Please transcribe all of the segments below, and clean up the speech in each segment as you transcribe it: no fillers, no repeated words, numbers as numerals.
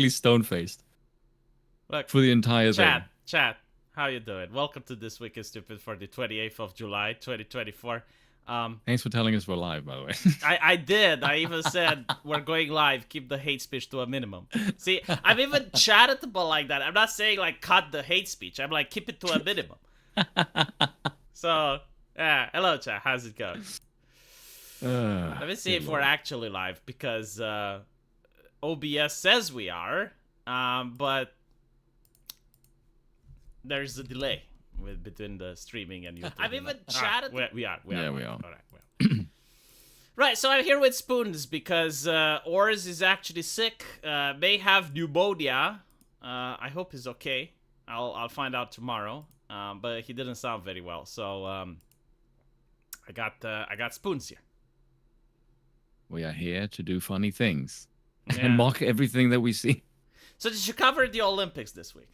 stone-faced Look, for the entire thing. Chat, how you doing? Welcome to This Week is Stupid for the 28th of July, 2024. Thanks for telling us we're live, by the way. I did. I even said we're going live. Keep the hate speech to a minimum. See, I'm even charitable like that. I'm not saying like cut the hate speech. I'm like keep it to a minimum. So, yeah. Hello, chat. How's it going? Let me see if we're actually live because OBS says we are, but there's a delay between the streaming and YouTube. I've even chatted. We are. Yeah, we are. All right. Well. Right, so I'm here with Spoons because Ors is actually sick. May have pneumonia. I hope he's okay. I'll find out tomorrow. But he didn't sound very well, so I got Spoons here. We are here to do funny things and mock everything that we see. So did you cover the Olympics this week?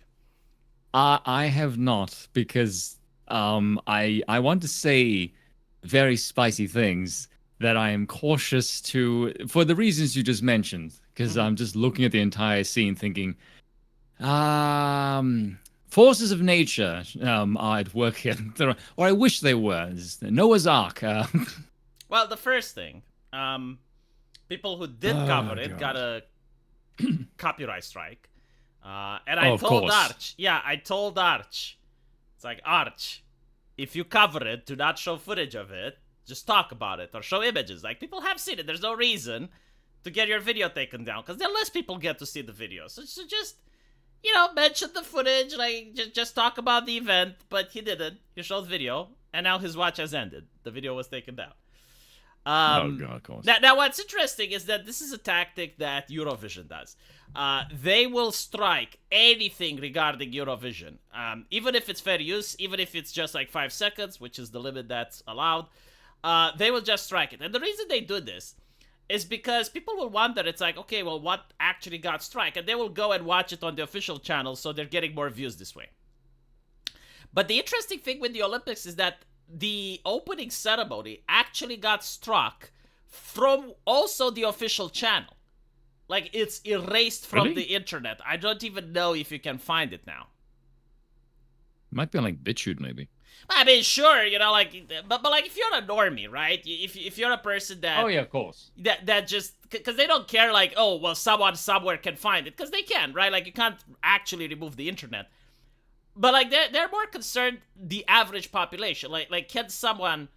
I have not, because I want to say very spicy things that I am cautious to, for the reasons you just mentioned, because I'm just looking at the entire scene thinking, forces of nature are at work here, or I wish they were. Noah's Ark. Well, the first thing, people who did cover it got a copyright strike. And I told Arch, I told Arch, it's like, Arch, if you cover it, do not show footage of it, just talk about it, or show images. Like, people have seen it, there's no reason to get your video taken down, because then less people get to see the video. So just, mention the footage, like, just talk about the event, but he didn't. He showed video, and now his watch has ended. The video was taken down. Oh God, of course. Now, what's interesting is that this is a tactic that Eurovision does. They will strike anything regarding Eurovision, even if it's fair use, even if it's just like 5 seconds, which is the limit that's allowed. They will just strike it, and the reason they do this is because people will wonder. It's like, okay, well, what actually got struck, and they will go and watch it on the official channel, so they're getting more views this way. But the interesting thing with the Olympics is that the opening ceremony actually got struck from also the official channel. Like, it's erased from the internet. I don't even know if you can find it now. Might be on, like, BitChute, maybe. I mean, sure, but like, if you're a normie, right? If you're a person that... Oh, yeah, of course. That just... Because they don't care, like, oh, well, someone somewhere can find it. Because they can, right? Like, you can't actually remove the internet. But, like, they're more concerned the average population. Like, can someone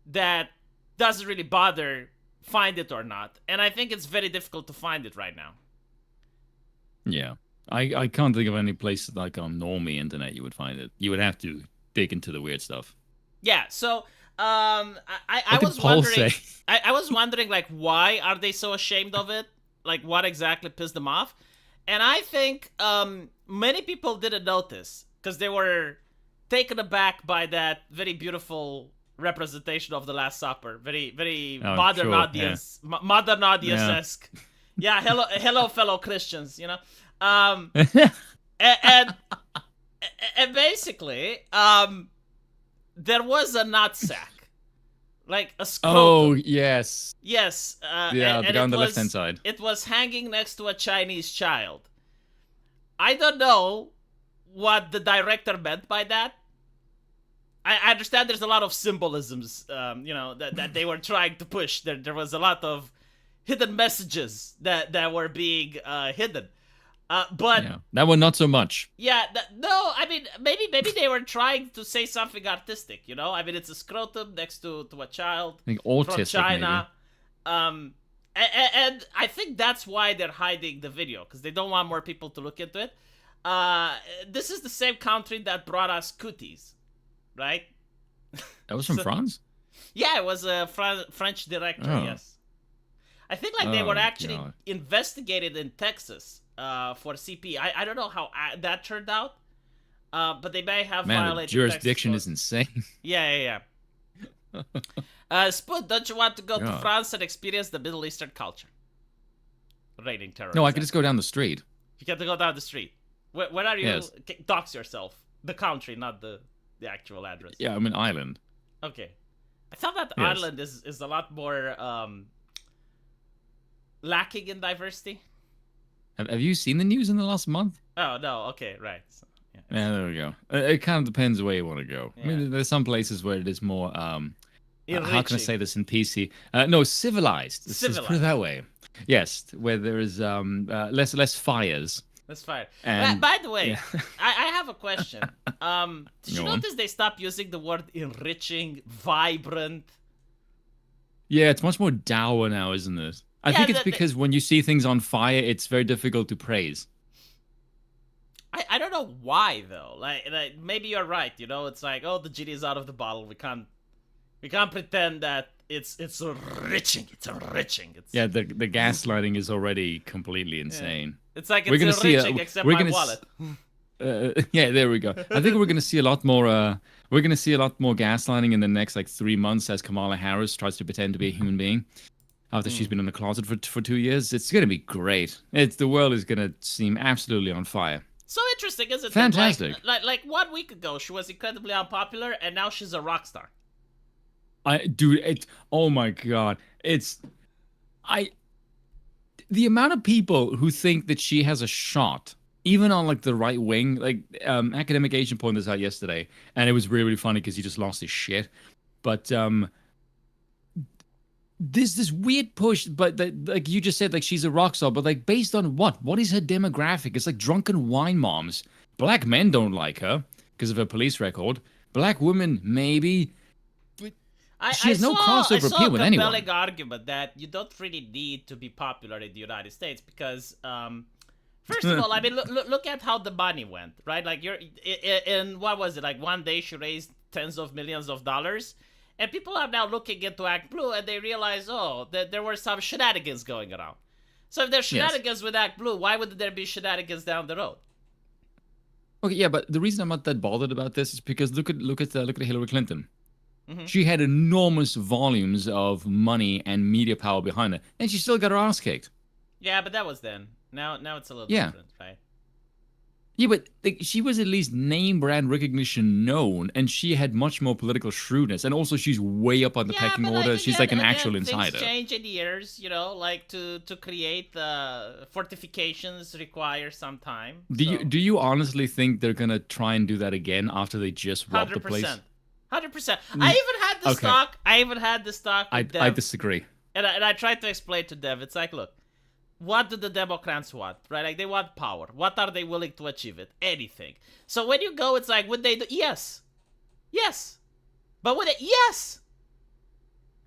that doesn't really bother find it or not? And I think it's very difficult to find it right now. Yeah. I can't think of any place like on normie internet you would find it. You would have to dig into the weird stuff. Yeah, so I was wondering I was wondering, like, why are they so ashamed of it? Like, what exactly pissed them off? And I think many people didn't notice, because they were taken aback by that very beautiful representation of the Last Supper. Very modern audience, modern audience-esque. Yeah, hello, fellow Christians, and basically, there was a nutsack, like a scrotum. Oh, yes. Yes. And on the left-hand side. It was hanging next to a Chinese child. I don't know what the director meant by that. I understand there's a lot of symbolisms, that they were trying to push. There was a lot of hidden messages that were being hidden. But that one not so much. Yeah, no, I mean, maybe they were trying to say something artistic, I mean, it's a scrotum next to a child from China. Maybe. And I think that's why they're hiding the video, because they don't want more people to look into it. This is the same country that brought us cooties, right? That was from France? Yeah, it was a French director, yes. I think they were actually investigated in Texas for CP. I don't know how that turned out, but they may have violated the jurisdiction is insane. Yeah. Spoon, don't you want to go to France and experience the Middle Eastern culture? Raiding terrorism. No, I could just go down the street. You get to go down the street. Where are you? Yes. Dox yourself. The country, not the actual address. Yeah, I'm in Ireland. Okay. I thought that Ireland is a lot more lacking in diversity. Have you seen the news in the last month? Oh no, okay, right. So, yeah, Yeah, there we go. It kind of depends where you want to go. I yeah. mean, there's some places where it is more how can I Enriching, say this in PC? No, civilized. Let's just put it civilized. that way. Yes, where there is less fires That's fine. and By the way, yeah. I have a question. Did you Go on. notice they stopped using the word enriching, vibrant? Yeah, it's much more dour now, isn't it? I Yeah, think it's because when you see things on fire, it's very difficult to praise. I don't know why though. Like maybe you're right. You know, it's like, oh, the genie is out of the bottle. We can't pretend that it's enriching. It's enriching. It's Yeah, the gaslighting is already completely yeah. insane. It's like We're it's gonna see enriching except we're my gonna wallet. yeah, there we go. I think we're gonna see a lot more. We're gonna see a lot more gaslighting in the next like 3 months as Kamala Harris tries to pretend to be a human being after she's been in the closet for 2 years. It's gonna be great. The world is gonna seem absolutely on fire. So interesting, isn't it? Fantastic. Like 1 week ago, she was incredibly unpopular, and now she's a rock star. Dude, oh my god, I the amount of people who think that she has a shot, even on like the right wing, like Academic Agent pointed this out yesterday, and it was really really funny because he just lost his shit. But this weird push, but like you just said, like she's a rock star, but like based on what? What is her demographic? It's like drunken wine moms. Black men don't like her because of her police record. Black women maybe. She has no crossover appeal with anyone. I saw a compelling argument that you don't really need to be popular in the United States because, first of all, I mean, look at how the money went, right? Like you're in what was it? Like one day she raised tens of millions of dollars, and people are now looking into Act Blue and they realize, oh, that there were some shenanigans going around. So if there's shenanigans with Act Blue, why would there be shenanigans down the road? Okay, yeah, but the reason I'm not that bothered about this is because look at Hillary Clinton. Mm-hmm. She had enormous volumes of money and media power behind her, and she still got her ass kicked. Yeah, but that was then. Now it's a little Yeah. different, right? Yeah, but like, she was at least name brand recognition known, and she had much more political shrewdness, and also she's way up on the pecking order. Like, She's like an actual insider. Things change in years, you know. Like to create fortifications require some time. Do you honestly think they're gonna try and do that again after they just robbed the place? 100%. I even had the stock. I even had the stock. I disagree. And I tried to explain to Dev. It's like, look, what do the Democrats want, right? Like they want power. What are they willing to achieve? It anything. So when you go, it's like, would they do? Yes, but would they? Yes,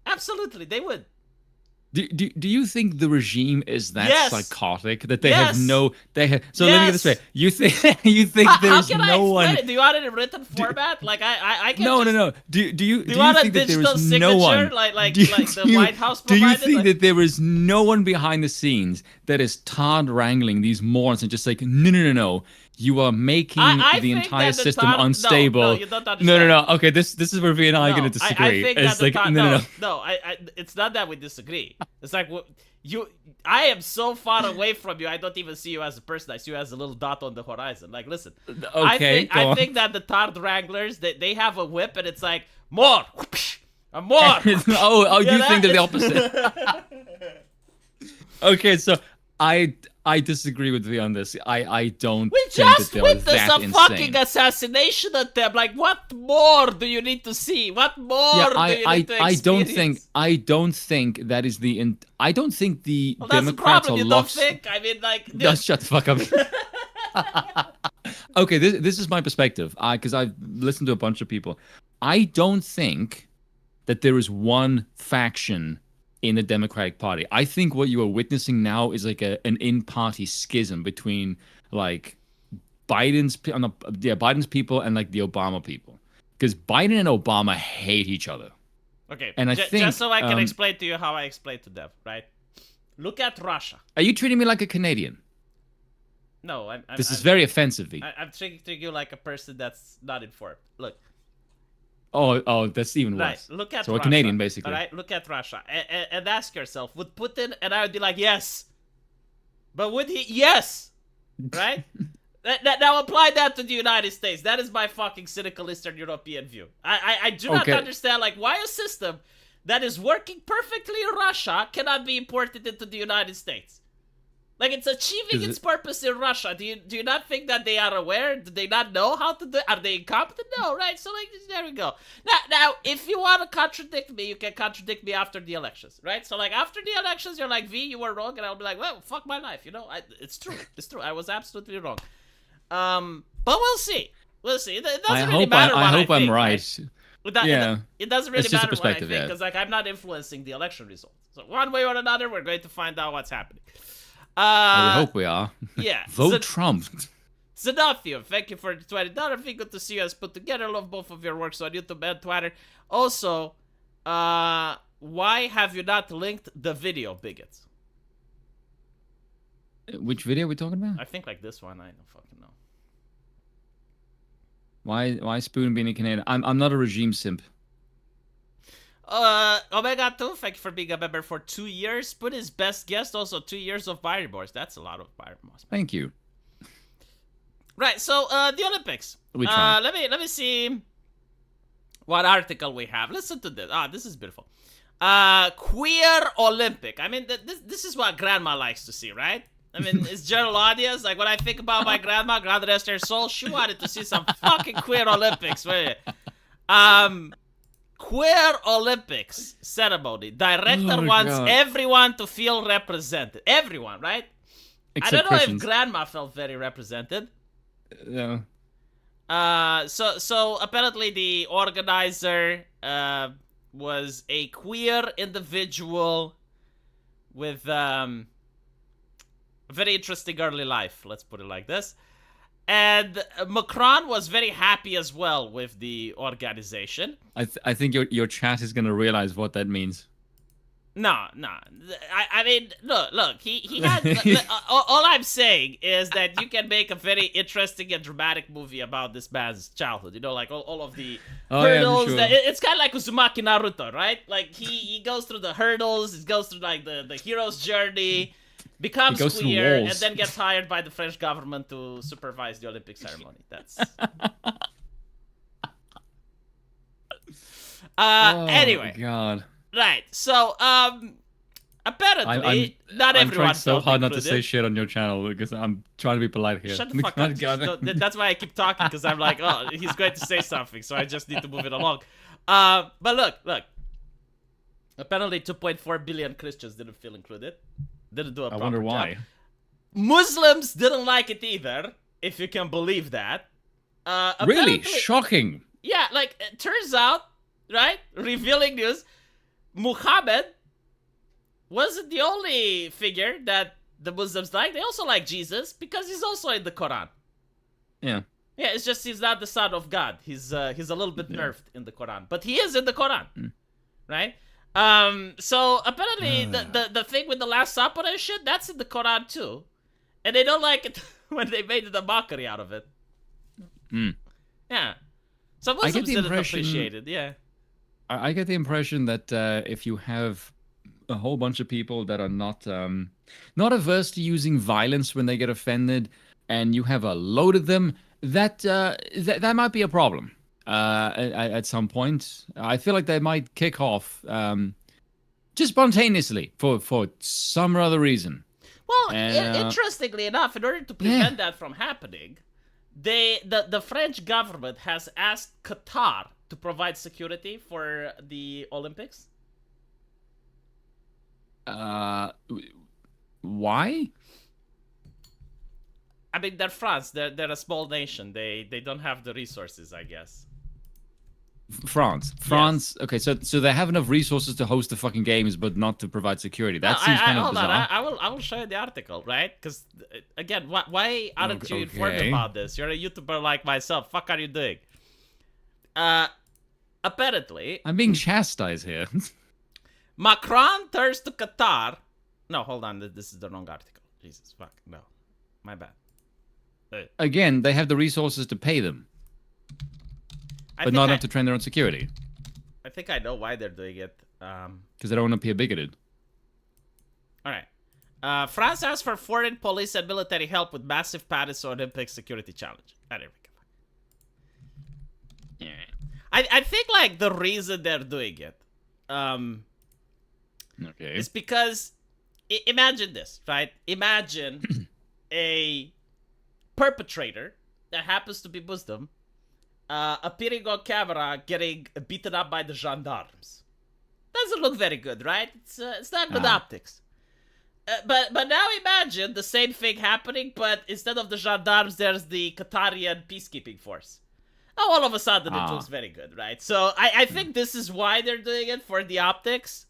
absolutely, they would. Do you think the regime is that psychotic that they Yes. have no they have so Yes. let me get this straight. You think How there's can no I explain one it? Do you want it in written format? Like I can. No. Do you want a think that there digital is signature no one like do the White House do you provided? think Like- that there is no one behind the scenes that is Todd wrangling these morons and just like no. You are making I the think entire that the system Todd- unstable. No, you don't understand. No. Okay, this is where V and I are going to disagree. I think It's that like the Todd, no. no. It's not that we disagree. It's like I am so far away from you. I don't even see you as a person. I see you as a little dot on the horizon. Like, listen. Okay, I think that the Todd Wranglers they have a whip and it's like more, and more. Oh, you think they're the opposite. Okay, so I disagree with you on this. I don't We think just that they're witnessed that a insane. fucking assassination attempt. Like, what more do you need to see? What more do you need to experience? I don't think that is the I don't think the Well, that's Democrats the are problem. You lost. don't think? I mean, like, Just shut the fuck up. Okay, this is my perspective. Because I've listened to a bunch of people. I don't think that there is one faction in the Democratic Party. I think what you are witnessing now is like an in-party schism between like Biden's people and like the Obama people. Because Biden and Obama hate each other. Okay, and I think just so I can explain to you how I explain to them, right? Look at Russia. Are you treating me like a Canadian? No, This is very offensive, V. I'm treating you like a person that's not informed. Look. Oh, that's even worse. Right, look at so Russia. a Canadian, basically. All right, look at Russia and ask yourself, would Putin, and I would be like, yes. But would he? Yes. Right? Now apply that to the United States. That is my fucking cynical Eastern European view. I do not understand, like, why a system that is working perfectly in Russia cannot be imported into the United States. Like, it's achieving Is its it- purpose in Russia. Do you not think that they are aware? Do they not know how to do it? Are they incompetent? No, right? So, like, there we go. Now, if you want to contradict me, you can contradict me after the elections, right? So, like, after the elections, you're like, V, you were wrong, and I'll be like, well, fuck my life, it's true. It's true. I was absolutely wrong. But we'll see. We'll see. It doesn't really matter what I hope think, I'm right. Yeah. It doesn't really It's just a matter what I think, perspective, yeah. because, like, I'm not influencing the election results. So, one way or another, we're going to find out what's happening. We hope we are. Yeah. Vote Trump. Zanathio, thank you for the $20 fee. Good to see you guys put together. Love both of your works on YouTube and Twitter. Also, why have you not linked the video, bigots? Which video are we talking about? I think like this one. I don't fucking know. Why Spoon being a Canadian? I'm not a regime simp. Omega 2, thank you for being a member for 2 years. Put his best guest, also 2 years of Byron Boys. That's a lot of Byron Boys. Thank you. Right, so the Olympics. We tried. Let me see what article we have. Listen to this. This is beautiful. Queer Olympic. I mean, this is what grandma likes to see, right? I mean, it's general audience. Like, when I think about my grandma, God rest her soul, she wanted to see some fucking queer Olympics. Queer Olympics ceremony. Director wants everyone to feel represented. Everyone, right? Except I don't know Christians. if grandma felt very represented. No. So apparently the organizer was a queer individual with a very interesting early life, let's put it like this. And Macron was very happy as well with the organization. I think your chat is gonna realize what that means. No. I mean, look. He had. All I'm saying is that you can make a very interesting and dramatic movie about this man's childhood. You know, like all of the hurdles. Yeah, sure. It's kind of like Uzumaki Naruto, right? Like he goes through the hurdles. He goes through like the hero's journey, becomes queer, and then gets hired by the French government to supervise the Olympic ceremony. That's. Anyway. God. Right. So, apparently, not I'm everyone trying so felt hard not to included. say shit on your channel because I'm trying to be polite here. Shut the fuck up. That's why I keep talking, because I'm like, oh, he's going to say something, so I just need to move it along. But look. Apparently, 2.4 billion Christians didn't feel included. Didn't do a proper I wonder why. job. Muslims didn't like it either, if you can believe that. Really? Shocking. Yeah, like, it turns out, right? Revealing news. Muhammad wasn't the only figure that the Muslims like. They also like Jesus because he's also in the Quran. Yeah. Yeah, it's just he's not the son of God. He's a little bit nerfed in the Quran, but he is in the Quran, right? So apparently the thing with the Last Supper and shit, that's in the Quran too, and they don't like it when they made a mockery out of it. Yeah, so Muslims didn't appreciate it. Yeah. I get the impression that if you have a whole bunch of people that are not averse to using violence when they get offended, and you have a load of them, that might be a problem at some point. I feel like they might kick off just spontaneously for some other reason. Well, interestingly enough, in order to prevent that from happening, the French government has asked Qatar to provide security for the Olympics. Why? I mean, they're France. They're a small nation. They don't have the resources, I guess. France. Yes. Okay, so they have enough resources to host the fucking games, but not to provide security. That seems kind of bizarre. I will show you the article, right? Because again, why aren't you informed about this? You're a YouTuber like myself. Fuck are you doing? Apparently, I'm being chastised here. Macron turns to Qatar. No, hold on. This is the wrong article. Jesus fuck. No, my bad. Again, they have the resources to pay them, but not enough to train their own security. I think I know why they're doing it. Because they don't want to appear bigoted. All right. France asks for foreign police and military help with massive Paris Olympic security challenge. There we go. Yeah. I think like the reason they're doing it, is because imagine this, right? Imagine a perpetrator that happens to be Muslim appearing on camera getting beaten up by the gendarmes. Doesn't look very good, right? It's not good optics. But now imagine the same thing happening, but instead of the gendarmes, there's the Qatarian peacekeeping force. Oh, all of a sudden it looks very good, right? So I think this is why they're doing it, for the optics.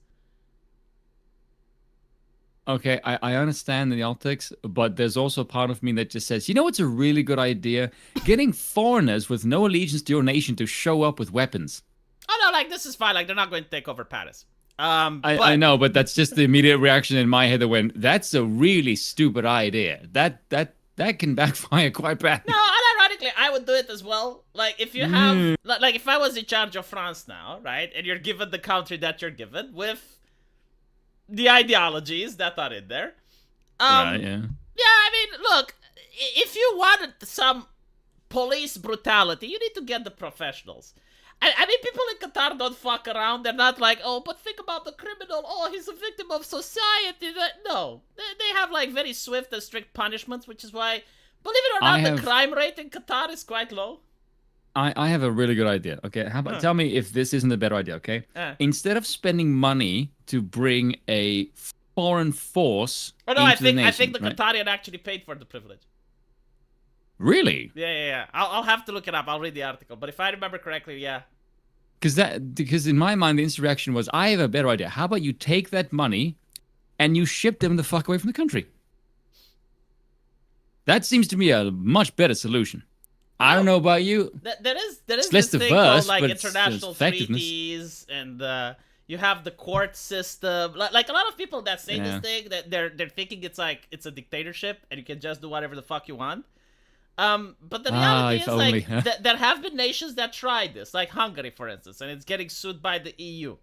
Okay, I understand the optics, but there's also a part of me that just says, you know what's a really good idea? Getting foreigners with no allegiance to your nation to show up with weapons. Oh no, like this is fine. Like they're not going to take over Paris. I know, but that's just the immediate reaction in my head that went, that's a really stupid idea. That can backfire quite bad. No, unironically, I would do it as well. Like if you have, like if I was in charge of France now, right, and you're given the country that you're given with the ideologies that are in there. Right, yeah. Yeah, I mean, look, if you wanted some police brutality, you need to get the professionals. I mean, people in Qatar don't fuck around. They're not like, oh, but think about the criminal. Oh, he's a victim of society. No. They have, like, very swift and strict punishments, which is why, believe it or not, the crime rate in Qatar is quite low. I have a really good idea. Okay, how about tell me if this isn't a better idea? Okay, instead of spending money to bring a foreign force, I think the Qatarian actually paid for the privilege. Really? Yeah. I'll have to look it up. I'll read the article, but if I remember correctly, yeah. Because in my mind the instant reaction was, I have a better idea. How about you take that money and you ship them the fuck away from the country? That seems to me a much better solution. I don't know about you. There is this thing called like international treaties, and you have the court system. Like a lot of people that say this thing, that they're thinking it's like it's a dictatorship and you can just do whatever the fuck you want. But the reality is like there have been nations that tried this, like Hungary, for instance, and it's getting sued by the EU.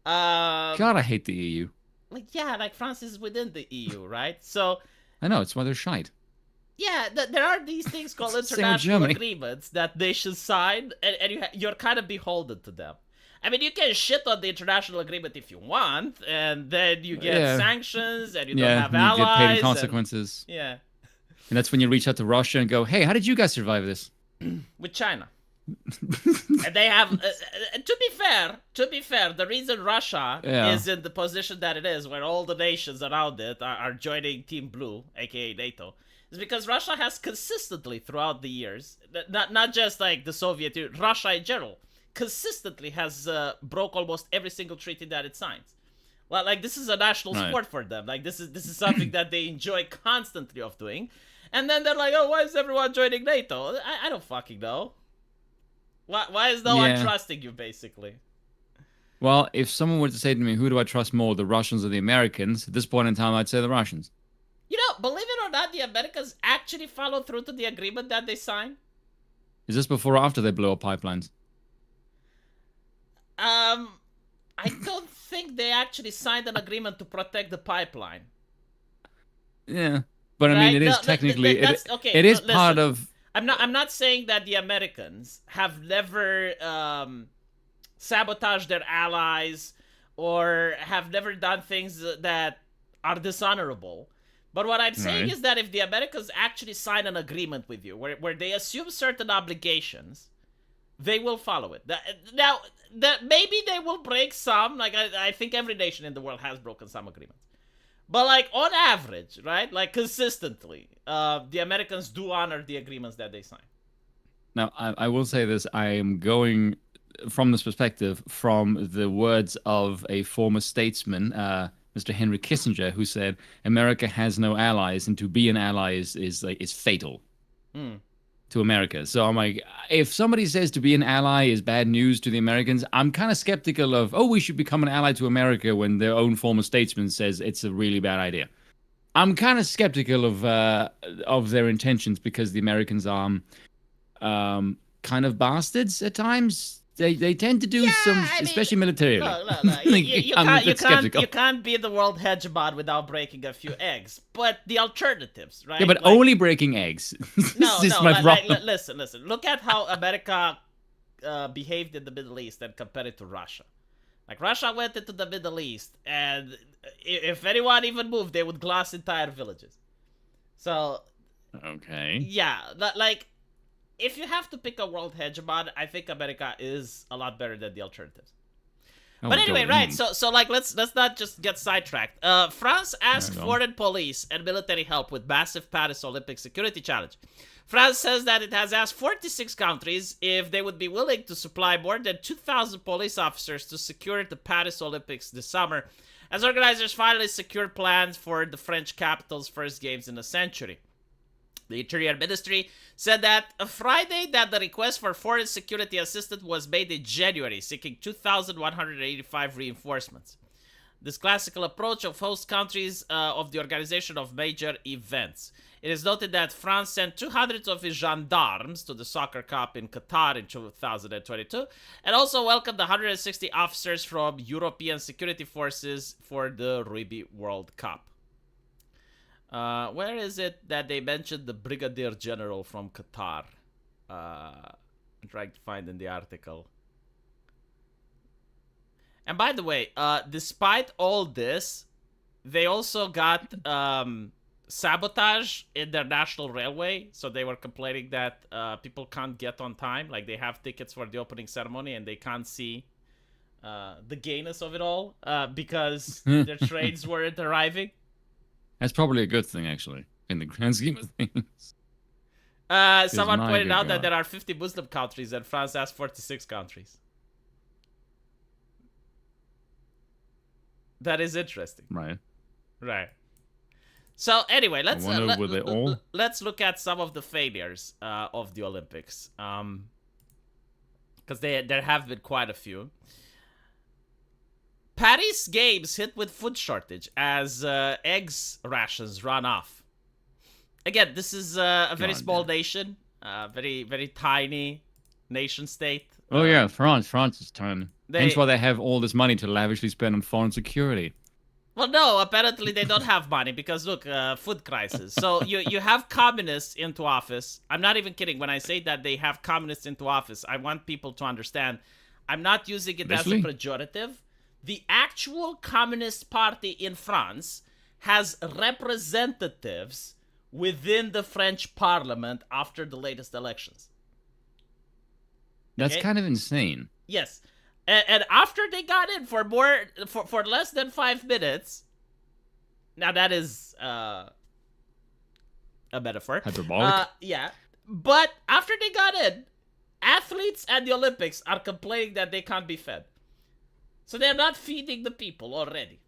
God, I hate the EU. Like France is within the EU, right? So I know, it's why they're shite. Yeah, there are these things called international agreements that nations sign, and you're kind of beholden to them. I mean, you can shit on the international agreement if you want, and then you get sanctions, and you don't have allies. You get paid in consequences. And that's when you reach out to Russia and go, hey, how did you guys survive this? With China. And they have, to be fair, the reason Russia is in the position that it is, where all the nations around it are joining Team Blue, aka NATO, is because Russia has consistently throughout the years, not just like the Soviet Union, Russia in general, consistently has broke almost every single treaty that it signs. Like this is a national sport for them. Like this is something that they enjoy constantly of doing. And then they're like, oh, why is everyone joining NATO? I don't fucking know. Why is no one trusting you, basically? Well, if someone were to say to me, who do I trust more, the Russians or the Americans? At this point in time, I'd say the Russians. You know, believe it or not, the Americans actually follow through to the agreement that they signed. Is this before or after they blew up pipelines? I don't think they actually signed an agreement to protect the pipeline. Yeah, but I mean, it is technically it is part of. I'm not saying that the Americans have never sabotaged their allies or have never done things that are dishonorable. But what I'm saying is that if the Americans actually sign an agreement with you where they assume certain obligations, they will follow it. Now, maybe they will break some. Like, I think every nation in the world has broken some agreements. But, like, on average, right? Like, consistently, the Americans do honor the agreements that they sign. Now, I will say this. I am going from this perspective from the words of a former statesman, Mr. Henry Kissinger, who said, America has no allies, and to be an ally is fatal to America. So I'm like, if somebody says to be an ally is bad news to the Americans, I'm kind of skeptical of, we should become an ally to America when their own former statesman says it's a really bad idea. I'm kind of skeptical of their intentions because the Americans are kind of bastards at times. They tend to do especially militarily. Look. You can't be the world hegemon without breaking a few eggs. But the alternatives, right? Yeah, but only breaking eggs. Listen. Look at how America behaved in the Middle East and compare it to Russia. Like Russia went into the Middle East, and if anyone even moved, they would glass entire villages. So Okay. yeah, like if you have to pick a world hegemon, I think America is a lot better than the alternatives. Oh, But we're anyway, going right? in. So like let's not just get sidetracked. France Yeah, asked go on. foreign police and military help with massive Paris Olympic security challenge. France says that it has asked 46 countries if they would be willing to supply more than 2,000 police officers to secure the Paris Olympics this summer, as organizers finally secured plans for the French capital's first games in a century. The Interior Ministry said that a Friday that the request for foreign security assistance was made in January, seeking 2,185 reinforcements. This classical approach of host countries of the organization of major events. It is noted that France sent 200 of its gendarmes to the Soccer Cup in Qatar in 2022 and also welcomed 160 officers from European security forces for the Rugby World Cup. Where is it that they mentioned the Brigadier General from Qatar? I'm trying to find in the article. And by the way, despite all this, they also got sabotage in their national railway. So they were complaining that people can't get on time. Like they have tickets for the opening ceremony and they can't see the gayness of it all because their trains weren't arriving. That's probably a good thing, actually, in the grand scheme of things. Someone my pointed good out that God. there are 50 Muslim countries and France has 46 countries. That is interesting. Right. Right. So anyway, let's wonder, were they all? let's look at some of the failures of the Olympics, because there have been quite a few. Paris Games hit with food shortage as eggs rations run off. Again, this is a very small nation, very very tiny nation state. Oh yeah, France. France is tiny. Hence why they have all this money to lavishly spend on foreign security. Well, no, apparently they don't have money because look, food crisis. So you have communists into office. I'm not even kidding when I say that they have communists into office. I want people to understand. I'm not using it as a pejorative. The actual Communist Party in France has representatives within the French Parliament after the latest elections. That's kind of insane. Yes. And after they got in for less than 5 minutes, now that is a metaphor. Hyperbolic. Yeah. But after they got in, athletes at the Olympics are complaining that they can't be fed. So they're not feeding the people already.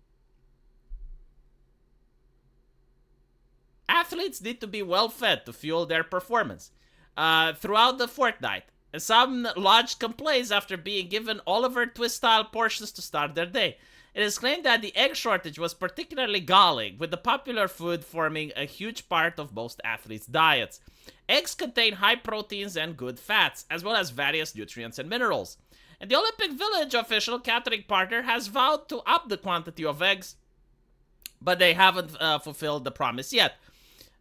Athletes need to be well fed to fuel their performance. Throughout the fortnight, some lodged complaints after being given Oliver Twist-style portions to start their day. It is claimed that the egg shortage was particularly galling, with the popular food forming a huge part of most athletes' diets. Eggs contain high proteins and good fats, as well as various nutrients and minerals. And the Olympic Village official catering partner has vowed to up the quantity of eggs, but they haven't fulfilled the promise yet.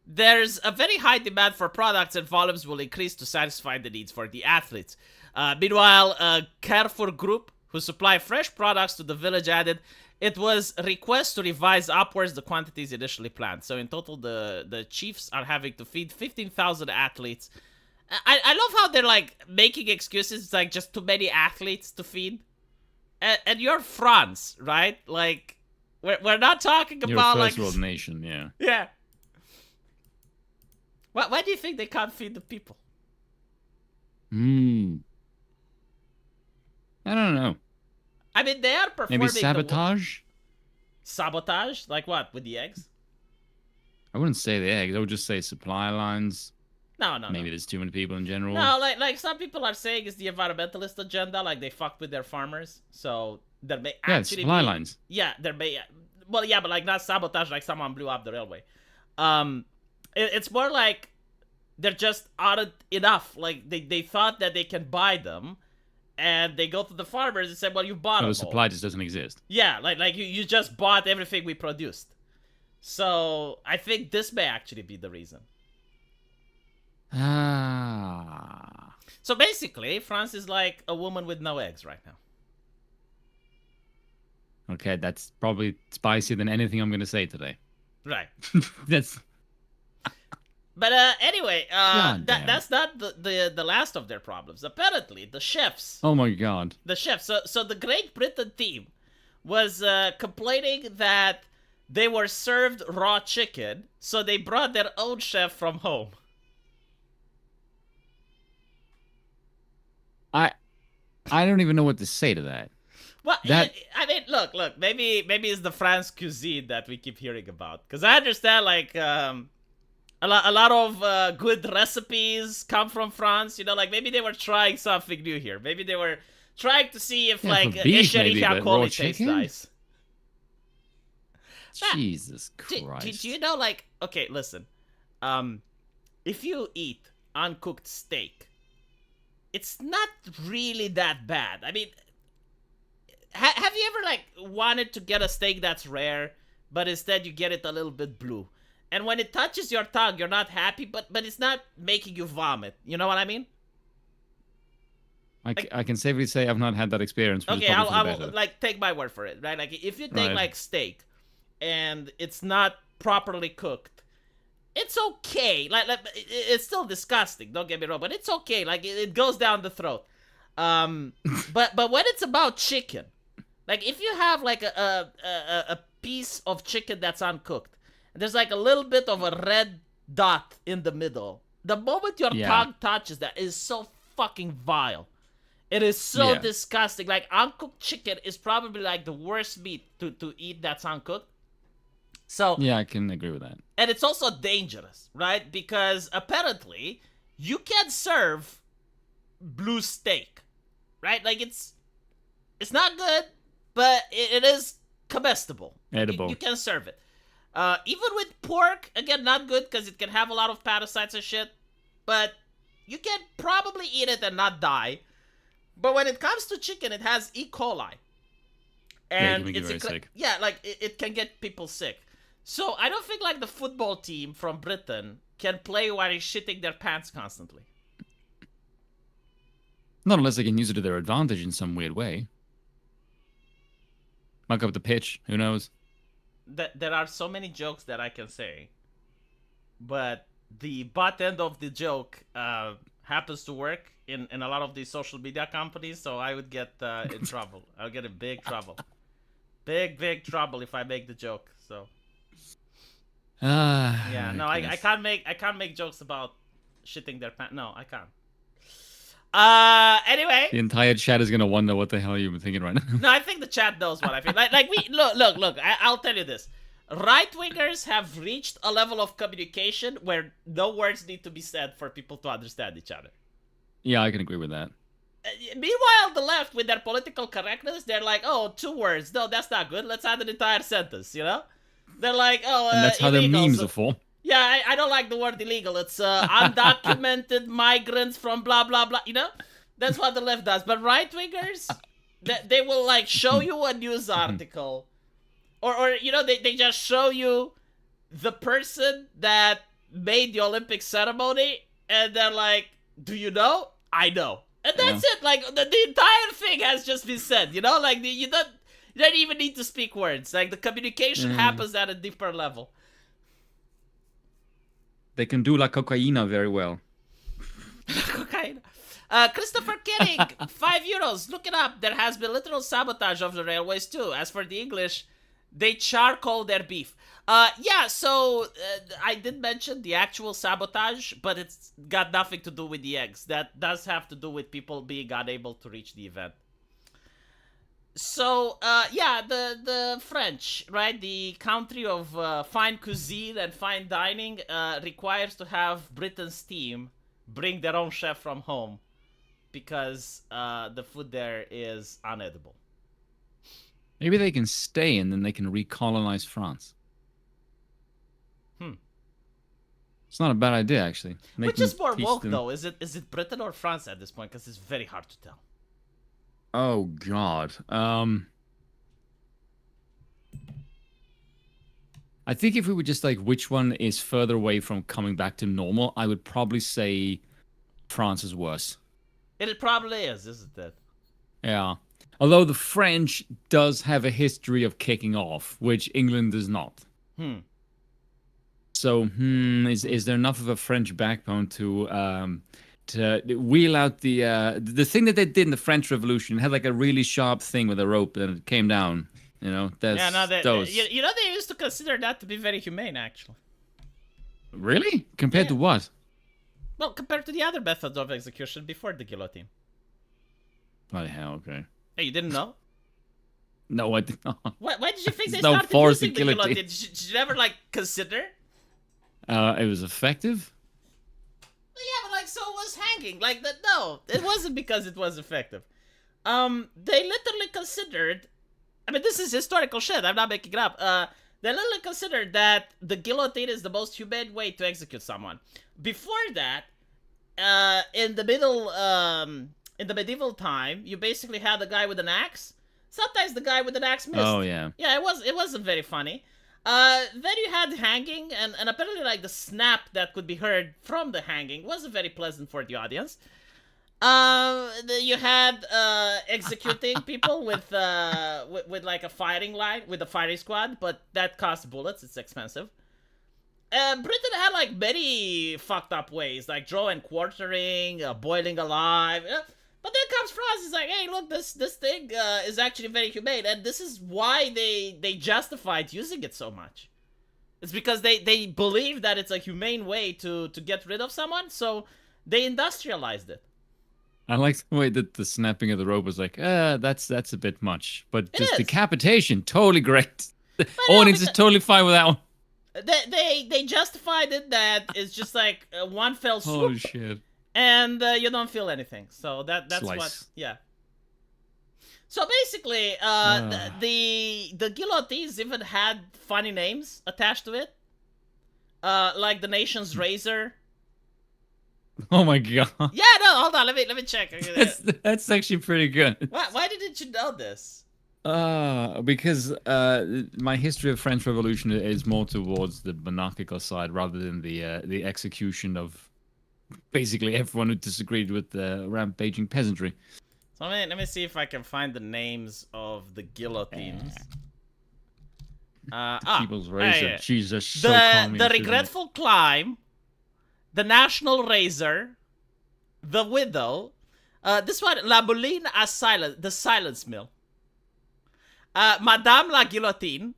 There's a very high demand for products and volumes will increase to satisfy the needs for the athletes. Meanwhile, Carrefour Group, who supply fresh products to the village, added it was a request to revise upwards the quantities initially planned. So in total, the Chiefs are having to feed 15,000 athletes. I love how they're like making excuses. It's like just too many athletes to feed. And you're France, right? Like, we're not talking about you're a like... first world nation, yeah. Yeah. Why do you think they can't feed the people? I don't know. I mean, they are performing... Maybe sabotage? Sabotage? Like what? With the eggs? I wouldn't say the eggs. I would just say supply lines. No. Maybe there's too many people in general. No, like some people are saying it's the environmentalist agenda. Like they fucked with their farmers. So there may actually supply lines. Yeah, there may... Well, yeah, but like not sabotage like someone blew up the railway. It's more like they're just aren't enough. Like they thought that they can buy them, and they go to the farmers and say, "Well, you bought them." The supply just doesn't exist. Yeah, like you just bought everything we produced. So I think this may actually be the reason. So basically, France is like a woman with no eggs right now. Okay, that's probably spicier than anything I'm going to say today. Right. That's But anyway, God damn. that's not the last of their problems. Apparently, Oh my god. the chefs. So the Great Britain team was complaining that they were served raw chicken, so they brought their own chef from home. I I don't even know what to say to that. Well, That I mean, look, maybe it's the France cuisine that we keep hearing about. Because I understand, like, a lot of good recipes come from France. You know, like maybe they were trying something new here. Maybe they were trying to see if yeah, for like beef maybe, Escherichia but raw coli tastes chicken? nice. Nah, Jesus Christ. do you know, like, okay, listen, um, if you eat uncooked steak, it's not really that bad. I mean, have you ever like wanted to get a steak that's rare, but instead you get it a little bit blue, and when it touches your tongue, you're not happy, but it's not making you vomit. You know what I mean? Like, I can safely say I've not had that experience, which is okay, probably for the I'll better. like take my word for it, right? Like if you take Right. like steak and it's not properly cooked, it's okay. Like it's still disgusting. Don't get me wrong, but it's okay. Like it goes down the throat. But when it's about chicken, like if you have like a piece of chicken that's uncooked, and there's like a little bit of a red dot in the middle, the moment your Yeah. tongue touches that, it is so fucking vile. It is so Yeah. disgusting. Like uncooked chicken is probably like the worst meat to eat that's uncooked. So Yeah, I can agree with that. and it's also dangerous, right? Because apparently you can serve blue steak, right? Like it's not good, but it is comestible. Edible. You can serve it. Even with pork, again, not good because it can have a lot of parasites and shit. But you can probably eat it and not die. But when it comes to chicken, it has E. coli, Yeah, it and can make you it's very sick. yeah, like it can get people sick. So I don't think like the football team from Britain can play while he's shitting their pants constantly. Not unless they can use it to their advantage in some weird way. Muck up the pitch. Who knows? There are so many jokes that I can say, but the butt end of the joke happens to work in a lot of these social media companies, so I would get in trouble. I'll get in big trouble. Big trouble if I make the joke. So yeah, no, I can't make jokes about shitting their pants. No, I can't. Anyway. The entire chat is gonna wonder what the hell you've been thinking right now. No, I think the chat knows what I feel. Like we look. I'll tell you this: right wingers have reached a level of communication where no words need to be said for people to understand each other. Yeah, I can agree with that. Meanwhile, the left, with their political correctness, they're like, "Oh, 2 words. No, that's not good. Let's add an entire sentence." You know? They're like, "Oh, And that's how illegal, their memes so- are for. Yeah, I don't like the word illegal. It's undocumented migrants from blah blah blah. You know, that's what the left does. But right wingers, they will like show you a news article, or you know they just show you the person that made the Olympic ceremony, and they're like, "Do you know? I know." And that's it. Like the entire thing has just been said. You know, like you don't even need to speak words. Like the communication happens at a deeper level. They can do la cocaína very well. Cocaine. Christopher Kenning, €5. Look it up. There has been literal sabotage of the railways too. As for the English, they charcoal their beef. Yeah, so I did mention the actual sabotage, but it's got nothing to do with the eggs. That does have to do with people being unable to reach the event. So, yeah, the French, right? The country of fine cuisine and fine dining requires to have Britain's team bring their own chef from home because the food there is unedible. Maybe they can stay and then they can recolonize France. It's not a bad idea, actually. Which is more woke, though? Is it Britain or France at this point? Because it's very hard to tell. Oh God. I think if we were just like which one is further away from coming back to normal, I would probably say France is worse. It probably is, isn't it? Yeah. Although the French does have a history of kicking off, which England does not. Hmm. So, is there enough of a French backbone to wheel out the thing that they did in the French Revolution? It had like a really sharp thing with a rope and it came down. You know, Yeah, no, that's those. you know they used to consider that to be very humane, actually. Really? Compared Yeah. to what? Well, compared to the other methods of execution before the guillotine. Bloody hell, okay. Hey, you didn't know? No, I did not. Why did you think they There's no started force using in the guillotine. guillotine? Did you never like consider? It was effective? Yeah, but like so it was hanging. Like that no, it wasn't because it was effective. They literally considered I mean this is historical shit, I'm not making it up. They literally considered that the guillotine is the most humane way to execute someone. Before that, in the medieval time, you basically had the guy with an axe. Sometimes the guy with an axe missed. Oh, yeah. Yeah, it wasn't very funny. Then you had hanging, and apparently like the snap that could be heard from the hanging wasn't very pleasant for the audience. You had executing people with like a firing line with a firing squad, but that costs bullets. It's expensive. Britain had like many fucked up ways, like draw and quartering, boiling alive. But then comes France, it's like, hey, look, this thing is actually very humane, and this is why they justified using it so much. It's because they believe that it's a humane way to get rid of someone, so they industrialized it. I like the way that the snapping of the rope was like, that's a bit much. But It just is. decapitation, totally great. The no, audience is because- totally fine with that one. They justified it that it's just like one fell swoop, Holy shit. and you don't feel anything. So that's Slice. what, yeah. So basically, the guillotines even had funny names attached to it, like the nation's razor. Oh my god. Yeah, no, hold on, let me check. That's actually pretty good. Why didn't you know this? Because my history of French Revolution is more towards the monarchical side rather than the execution of basically everyone who disagreed with the rampaging peasantry. So let me see if I can find the names of the guillotines. People's razor. yeah. Jesus, so The communist, isn't it? regretful climb, the national razor, the widow. This one, La Mouline à Silence, the silence mill. Madame la Guillotine.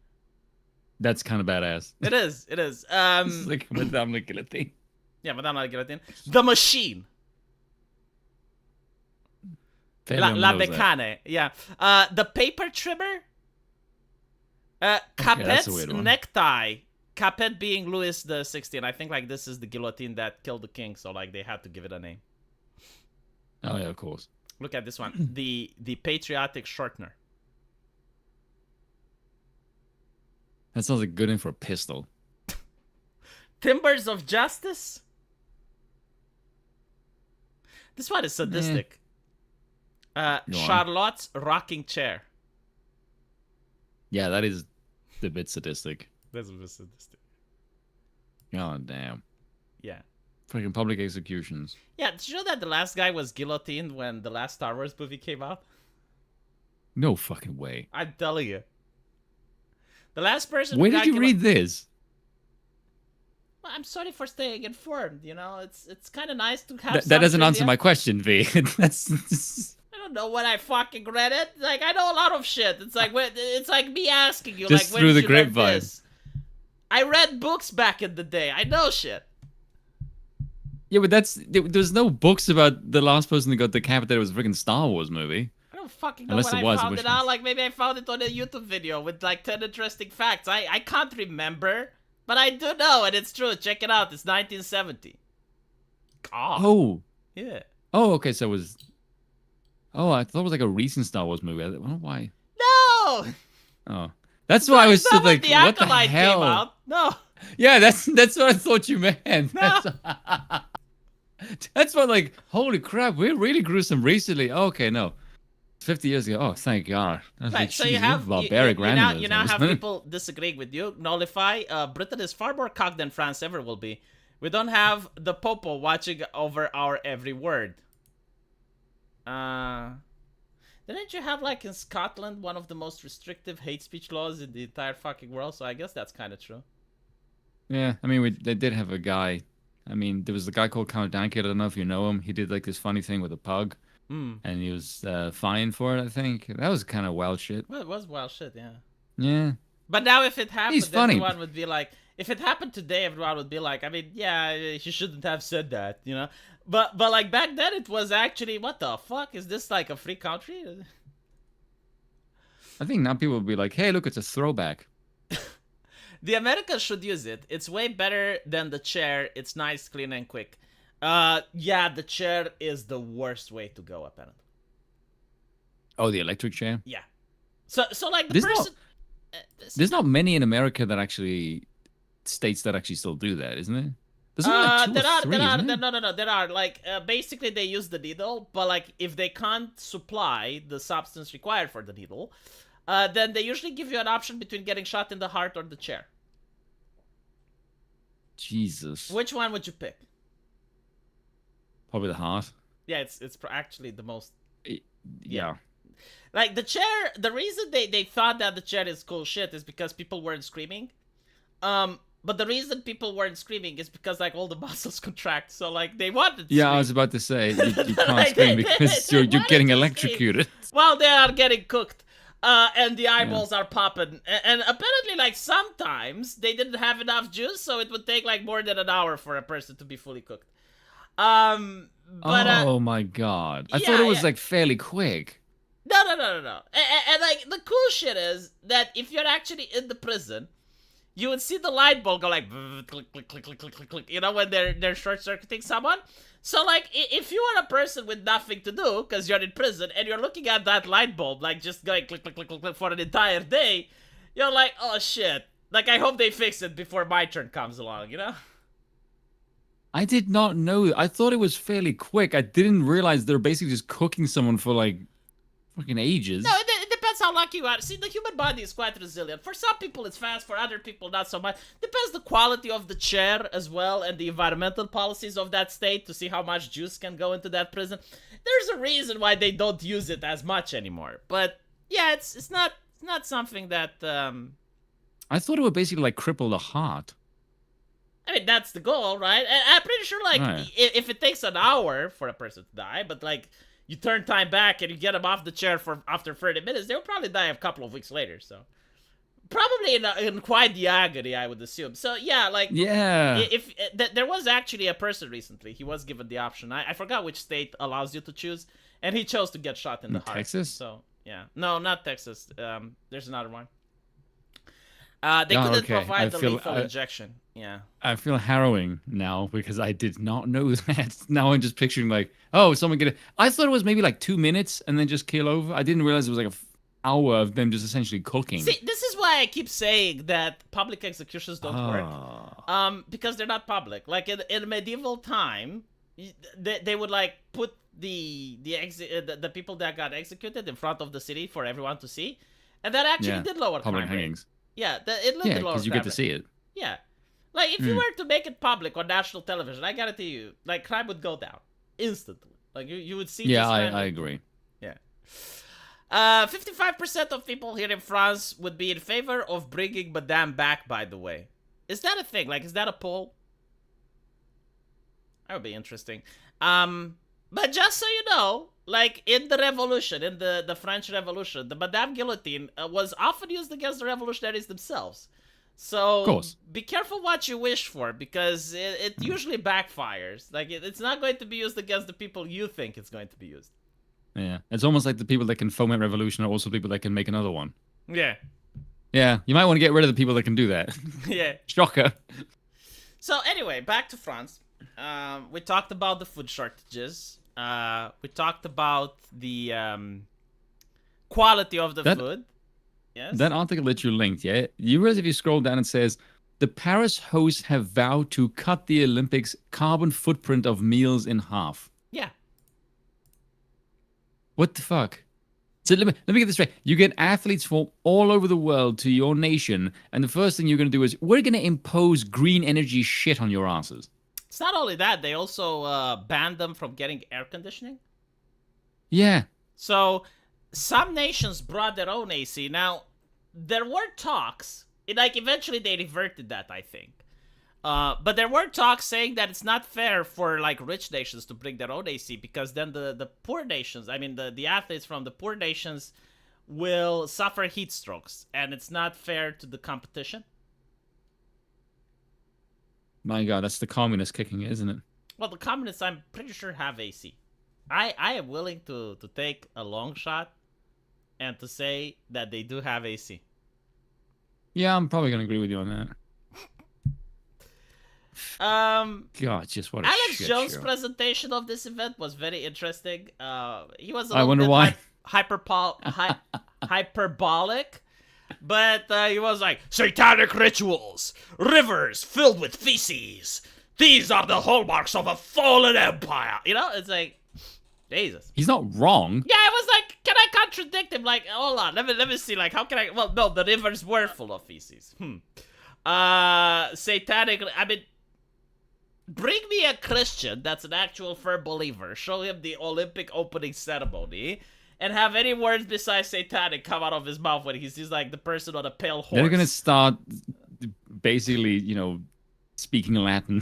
That's kind of badass. It is. It's like Madame la Guillotine. Yeah, Madame la Guillotine. The machine. La Bécane. Yeah. The paper trimmer. that's a Capet's weird one. necktie. Capet being Louis the 16th. I think like this is the guillotine that killed the king, so like they had to give it a name. Oh yeah, of course. Look at this one. The patriotic shortener. That sounds like a good name for a pistol. Timbers of justice. This one is sadistic. Go on. Charlotte's rocking chair. Yeah, that is a bit sadistic. That's a bit sadistic. God damn. Yeah. Freaking public executions. Yeah, did you know that the last guy was guillotined when the last Star Wars movie came out? No fucking way. I'm telling you. The last person Where who did got you read this? Well, I'm sorry for staying informed, you know? It's kind of nice to have That doesn't some answer trivia. my question, V. That's I don't know when I fucking read it. Like, I know a lot of shit. It's like it's like me asking you, Just like, when through did the you read grapevine. this? I read books back in the day. I know shit. yeah, but there's no books about the last person that got decapitated was a freaking Star Wars movie. I don't fucking know Unless when it was, I I found wish it it out. was. Like, maybe I found it on a YouTube video with, like, 10 interesting facts. I can't remember, but I do know, and it's true. Check it out. It's 1970. God. Oh. Yeah. Oh, okay, so it was... Oh, I thought it was like a recent Star Wars movie. I don't know why. No! Oh. That's why I was It's still not when like, the what the Acolyte hell? came out. No. Yeah, that's what I thought you meant. No. That's what, like, holy crap, we really grew some recently. Oh, okay, no. 50 years ago. Oh, thank God. I was Right, like, so "Jeez, you have barbaric randomness." you now have people disagreeing with you. Nullify. Britain is far more cocked than France ever will be. We don't have the Popo watching over our every word. Didn't you have like in Scotland one of the most restrictive hate speech laws in the entire fucking world? So I guess that's kind of true. Yeah, I mean, they did have a guy. I mean, there was the guy called Count Dankert. I don't know if you know him. He did like this funny thing with a pug, Hmm. and he was fined for it. I think that was kind of wild shit. Well, it was wild shit, yeah. Yeah, But now, if it he's happened, funny. everyone would be like, if it happened today, everyone would be like, I mean, yeah, he shouldn't have said that, you know. But like back then, it was actually, what the fuck is this, like a free country? I think now people will be like, "Hey, look, it's a throwback." The Americans should use it. It's way better than the chair. It's nice, clean, and quick. Yeah, the chair is the worst way to go, apparently. Oh, the electric chair. Yeah. So like the There's person. There's not many in America that actually states that actually still do that, isn't there? There's only like two There or are, three, isn't there? no, there are. Like, basically, they use the needle, but like, if they can't supply the substance required for the needle, then they usually give you an option between getting shot in the heart or the chair. Jesus. Which one would you pick? Probably the heart. Yeah, it's actually the most. Yeah. Like the chair, the reason they thought that the chair is cool shit is because people weren't screaming. But the reason people weren't screaming is because like all the muscles contract, so like they wanted to Yeah, scream. I was about to say you can't Like, scream they because you're wanted getting to electrocuted. While they are getting cooked. And the eyeballs are popping. And apparently, like, sometimes they didn't have enough juice, so it would take, like, more than an hour for a person to be fully cooked. But, Oh my god. I thought it was like fairly quick. No. And, like, the cool shit is that if you're actually in the prison, you would see the light bulb go like click, click, click, click, click, click, click, you know, when they're short-circuiting someone. So, like, if you are a person with nothing to do, because you're in prison, and you're looking at that light bulb, like, just going click, click, click, click, click for an entire day, you're like, oh, shit. Like, I hope they fix it before my turn comes along, you know? I did not know. I thought it was fairly quick. I didn't realize they're basically just cooking someone for like fucking ages. No, it depends how lucky you are. See, the human body is quite resilient. For some people, it's fast. For other people, not so much. Depends the quality of the chair as well and the environmental policies of that state to see how much juice can go into that prison. There's a reason why they don't use it as much anymore. But yeah, it's not something that. I thought it would basically like cripple the heart. I mean, that's the goal, right? And I'm pretty sure, like, Right. if it takes an hour for a person to die, but like. You turn time back and you get them off the chair for after 30 minutes, they'll probably die a couple of weeks later. So probably in quite the agony, I would assume. So yeah, like if there was actually a person recently, he was given the option. I forgot which state allows you to choose, and he chose to get shot in the heart. Texas? So yeah, no, not Texas. There's another one. They couldn't provide the lethal injection. Yeah. I feel harrowing now because I did not know that. Now I'm just picturing like, oh, someone get it. I thought it was maybe like 2 minutes and then just keel over. I didn't realize it was like an hour of them just essentially cooking. See, this is why I keep saying that public executions don't work. Because they're not public. Like in medieval time, they would like put the people that got executed in front of the city for everyone to see, and that actually did lower public crime hangings. Rate. Yeah, it did lower because you get to see it. Yeah. Like, if you were to make it public on national television, I guarantee you, like, crime would go down instantly. Like, you would see. Yeah, I agree. Yeah. 55% of people here in France would be in favor of bringing Madame back, by the way. Is that a thing? Like, is that a poll? That would be interesting. But just so you know, like, in the revolution, in the French Revolution, the Madame Guillotine was often used against the revolutionaries themselves. So, of course. Be careful what you wish for, because it usually backfires. Like, it's not going to be used against the people you think it's going to be used. Yeah, it's almost like the people that can foment revolution are also people that can make another one. Yeah. Yeah, you might want to get rid of the people that can do that. Yeah. Shocker. So, anyway, back to France. We talked about the food shortages. We talked about the quality of the food. Yes. That article that you linked, yeah? You realize if you scroll down, it says, the Paris hosts have vowed to cut the Olympics' carbon footprint of meals in half. Yeah. What the fuck? So let me get this straight. You get athletes from all over the world to your nation, and the first thing you're going to do is, we're going to impose green energy shit on your asses. It's not only that, they also banned them from getting air conditioning. Yeah. So some nations brought their own AC. Now, there were talks. Like, eventually they reverted that, I think. But there were talks saying that it's not fair for, like, rich nations to bring their own AC, because then the poor nations, I mean, the athletes from the poor nations will suffer heat strokes, and it's not fair to the competition. My God, that's the communist kicking, isn't it? Well, the communists, I'm pretty sure, have AC. I am willing to take a long shot and to say that they do have AC. Yeah, I'm probably gonna agree with you on that. God, just what a Alex shit Jones' show. presentation of this event was very interesting. He was a I little wonder bit why. hyperbolic, but he was like, satanic rituals, rivers filled with feces. These are the hallmarks of a fallen empire. You know, it's like, Jesus. He's not wrong. Yeah, I was like, can I contradict him? Like, hold on, let me see. Like, how can I? Well, no, the rivers were full of feces. Satanic. I mean, bring me a Christian that's an actual firm believer. Show him the Olympic opening ceremony, and have any words besides satanic come out of his mouth when he's like the person on a pale horse. They're gonna start basically, speaking Latin,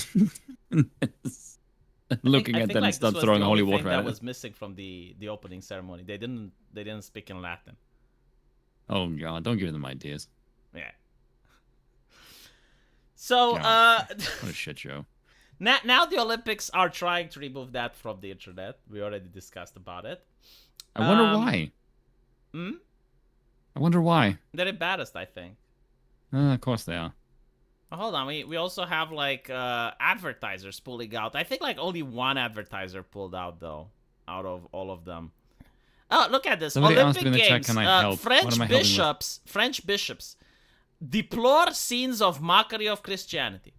looking I at think, them like, and start this was throwing the holy only thing water that at was it. missing from the opening ceremony. They didn't speak in Latin. Oh God, don't give them ideas. Yeah. So, God. What a shit show. now the Olympics are trying to remove that from the internet. We already discussed about it. I wonder why. I wonder why. They're embarrassed, I think. Of course they are. Hold on, we also have, like, advertisers pulling out. I think, like, only one advertiser pulled out, though, out of all of them. Oh, look at this. Somebody asked Olympic me in the chat, Games. can I help? What am I helping with? French bishops deplore scenes of mockery of Christianity.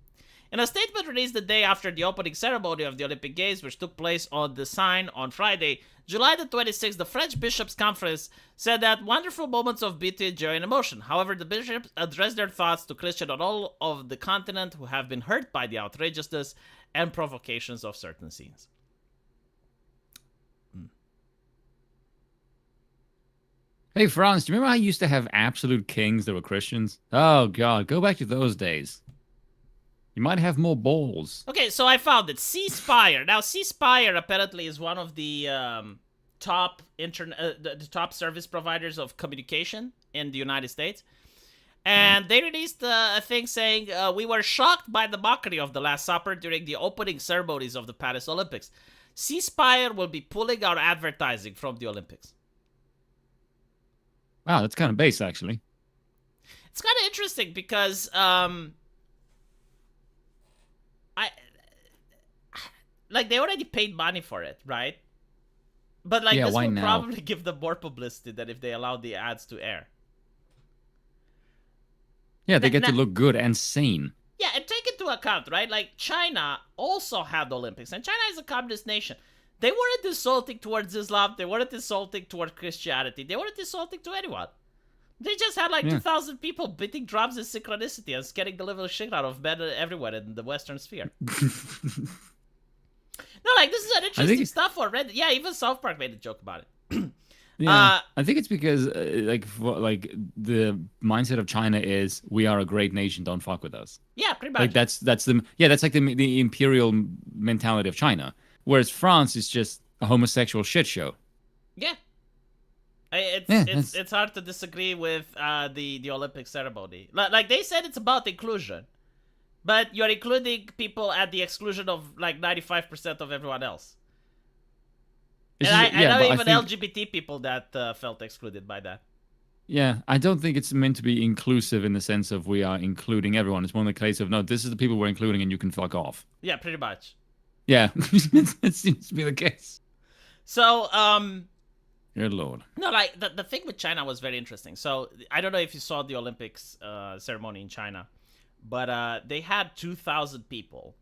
In a statement released the day after the opening ceremony of the Olympic Games, which took place on the Seine on Friday, July the 26th, the French Bishops' Conference said that wonderful moments of beauty, joy, and emotion. However, the bishops addressed their thoughts to Christians on all of the continent who have been hurt by the outrageousness and provocations of certain scenes. Hey, Franz, do you remember how you used to have absolute kings that were Christians? Oh, God, go back to those days. You might have more balls. Okay, so I found it. C-Spire. Now, C-Spire apparently is one of the top the top service providers of communication in the United States. And they released a thing saying, we were shocked by the mockery of the Last Supper during the opening ceremonies of the Paris Olympics. C-Spire will be pulling our advertising from the Olympics. Wow, that's kind of base, actually. It's kind of interesting because they already paid money for it, right? But, like, yeah, this why will now? probably give them more publicity than if they allowed the ads to air. Yeah, they get to look good and sane. Yeah, and take into account, right? Like, China also had the Olympics, and China is a communist nation. They weren't insulting towards Islam. They weren't insulting towards Christianity. They weren't insulting to anyone. They just had, like, 2,000 people beating drums in synchronicity and scaring the living shit out of men everywhere in the Western sphere. No, like, this is an interesting stuff already. Yeah, even South Park made a joke about it. Yeah, I think it's because, the mindset of China is, we are a great nation, don't fuck with us. Yeah, pretty much. Like, that's the imperial mentality of China. Whereas France is just a homosexual shit show. Yeah. It's hard to disagree with the Olympic ceremony. Like, they said it's about inclusion, but you're including people at the exclusion of, like, 95% of everyone else. And I know even LGBT people that felt excluded by that. Yeah, I don't think it's meant to be inclusive in the sense of we are including everyone. It's more the case of, no, this is the people we're including and you can fuck off. Yeah, pretty much. Yeah, it seems to be the case. So, Good Lord. No, like, the thing with China was very interesting. So, I don't know if you saw the Olympics ceremony in China, but they had 2,000 people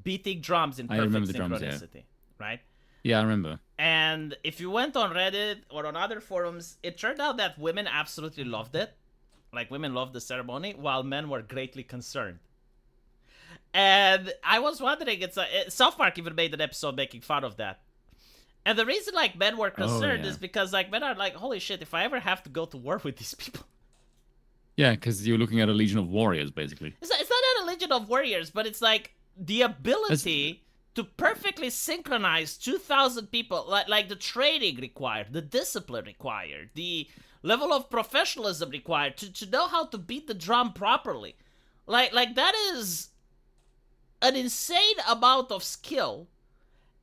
beating drums in perfect synchronicity, right? Yeah, I remember. And if you went on Reddit or on other forums, it turned out that women absolutely loved it. Like, women loved the ceremony, while men were greatly concerned. And I was wondering, South Park even made an episode making fun of that. And the reason like men were Oh concerned yeah. is because like men are like, holy shit, if I ever have to go to war with these people, Yeah, because you're looking at a legion of warriors, basically. it's not a legion of warriors, but it's like the That's ability to perfectly synchronize 2,000 people, like the training required, the discipline required, the level of professionalism required to know how to beat the drum properly. Like that is an insane amount of skill.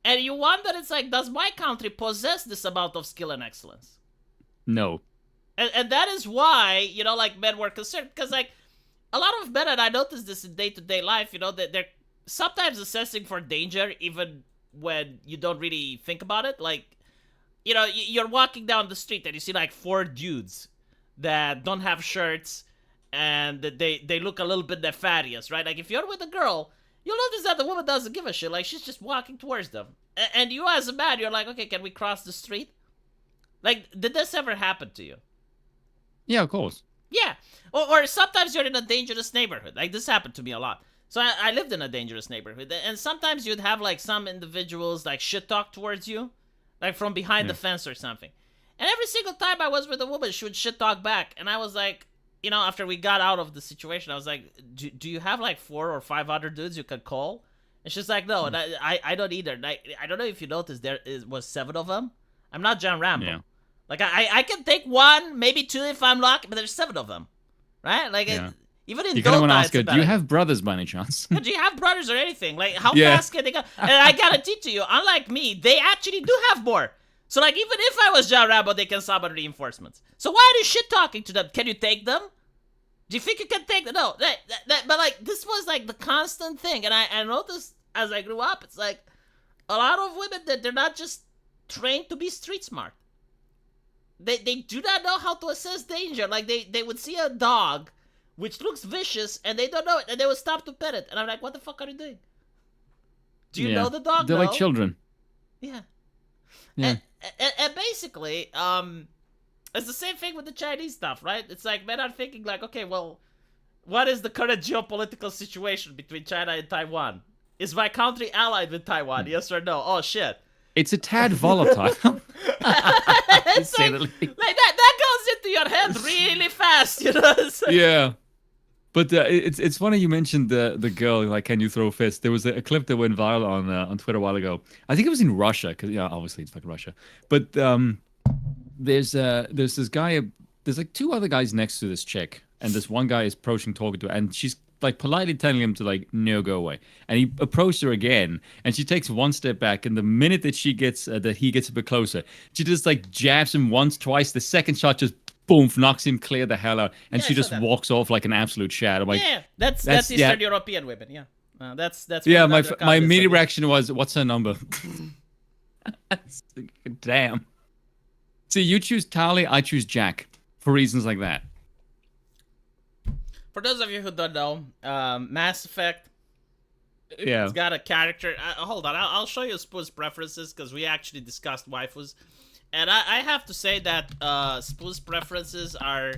And you wonder, it's like, does my country possess this amount of skill and excellence? no. And that is why, like, men were concerned. Because, like, a lot of men, and I notice this in day-to-day life, that they're sometimes assessing for danger even when you don't really think about it. Like, you're walking down the street and you see, like, 4 dudes that don't have shirts and they look a little bit nefarious, right? Like, if you're with a girl, you'll notice that the woman doesn't give a shit. Like, she's just walking towards them. And you, as a man, you're like, okay, can we cross the street? Like, did this ever happen to you? Yeah, of course. Yeah. Or sometimes you're in a dangerous neighborhood. Like, this happened to me a lot. So I lived in a dangerous neighborhood. And sometimes you'd have, like, some individuals, like, shit talk towards you. Like, from behind the fence or something. And every single time I was with a woman, she would shit talk back. And I was like, after we got out of the situation, I was like, do you have, like, 4 or 5 other dudes you could call? And she's like, no, and I don't either. Like, I don't know if you noticed, was 7 of them. I'm not John Rambo. Yeah. Like, I can take 1, maybe 2 if I'm lucky, but there's 7 of them. Right? Like, Yeah. even in You kind of want to Dota, ask her, do you have brothers by any chance? do you have brothers or anything? Like, how Yeah. fast can they go? And I guarantee to you, unlike me, they actually do have more. So, like, even if I was John Rambo, they can summon reinforcements. So why are you shit-talking to them? Can you take them? Do you think you can take them? No. But, like, this was, like, the constant thing. And I noticed as I grew up, it's like, a lot of women, that they're not just trained to be street smart. They do not know how to assess danger. Like, they would see a dog which looks vicious, and they don't know it, and they would stop to pet it. And I'm like, what the fuck are you doing? Do you know the dog? They're like children. Yeah. Yeah. And basically, it's the same thing with the Chinese stuff, right? It's like, men are thinking like, okay, well, what is the current geopolitical situation between China and Taiwan? Is my country allied with Taiwan? Yes or no? Oh, shit. It's a tad volatile. It's like that goes into your head really fast, It's like, Yeah. But it's funny you mentioned the girl, like, can you throw fists? There was a clip that went viral on Twitter a while ago. I think it was in Russia, because obviously it's fucking Russia. But there's this guy, there's like 2 other guys next to this chick, and this one guy is approaching, talking to her, and she's like politely telling him to, like, no, go away. And he approached her again, and she takes 1 step back, and the minute that he gets a bit closer, she just like jabs him once, twice. The second shot just boom, knocks him clear the hell out, and she just walks off like an absolute shadow. Like, yeah, that's Eastern European women. Yeah, that's yeah. My immediate reaction was, "What's her number?" Damn. See, you choose Tali, I choose Jack for reasons like that. For those of you who don't know, Mass Effect. Yeah. It's got a character. Hold on, I'll show you Spoo's preferences, because we actually discussed waifus. And I have to say that Spoo's preferences are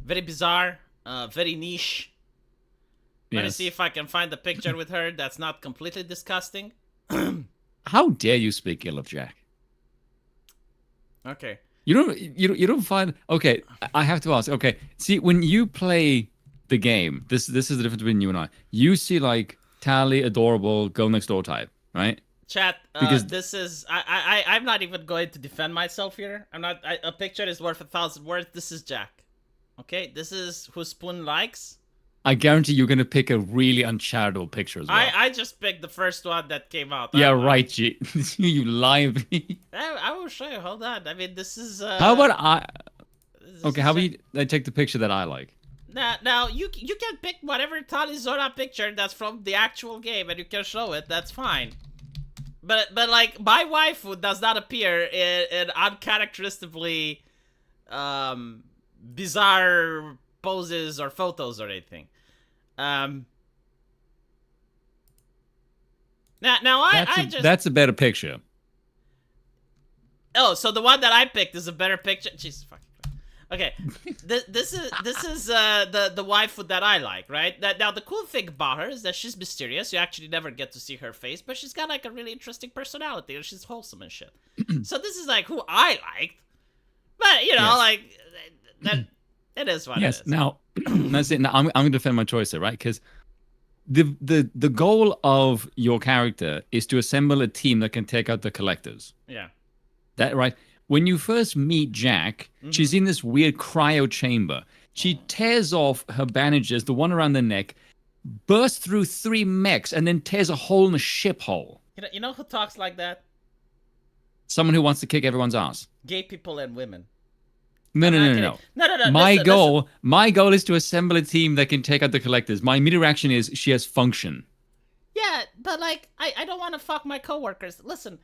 very bizarre, very niche. Let me see if I can find a picture with her that's not completely disgusting. How dare you speak ill of Jack? Okay. You don't find... Okay, I have to ask. Okay, see, when you play the game, this is the difference between you and I. You see, like, Tally, adorable, girl next door type, right? Chat, because this is... I'm not even going to defend myself here. A picture is worth 1,000 words. This is Jack. Okay? This is who Spoon likes. I guarantee you're going to pick a really uncharitable picture as well. I just picked the first one that came out. Yeah, right, G. You lively. I will show you. Hold on. I mean, this is... How about I... Okay, how about I take the picture that I like? Now you can pick whatever Tali Zora picture that's from the actual game, and you can show it. That's fine. But like, my waifu does not appear in uncharacteristically bizarre poses or photos or anything. Now that's a better picture. Oh, so the one that I picked is a better picture. Jesus fucking Christ. Okay, this is the waifu that I like, right? Now the cool thing about her is that she's mysterious. You actually never get to see her face, but she's got like a really interesting personality, and she's wholesome and shit. So this is like who I liked, but you know, Yes. like that. It is what it Yes. is. Now, that's it. Now, I'm going to defend my choice here, right? Because the goal of your character is to assemble a team that can take out the collectors. Yeah. That right? When you first meet Jack, she's in this weird cryo chamber. She tears off her bandages, the one around the neck, bursts through 3 mechs, and then tears a hole in the ship hull. You know who talks like that? Someone who wants to kick everyone's ass. Gay people and women. No, I'm no, not no, kidding. no, No, no. no, no. My Listen, goal, listen. my goal is to assemble a team that can take out the collectors. My immediate reaction is she has function. Yeah, but like, I don't want to fuck my coworkers. Listen,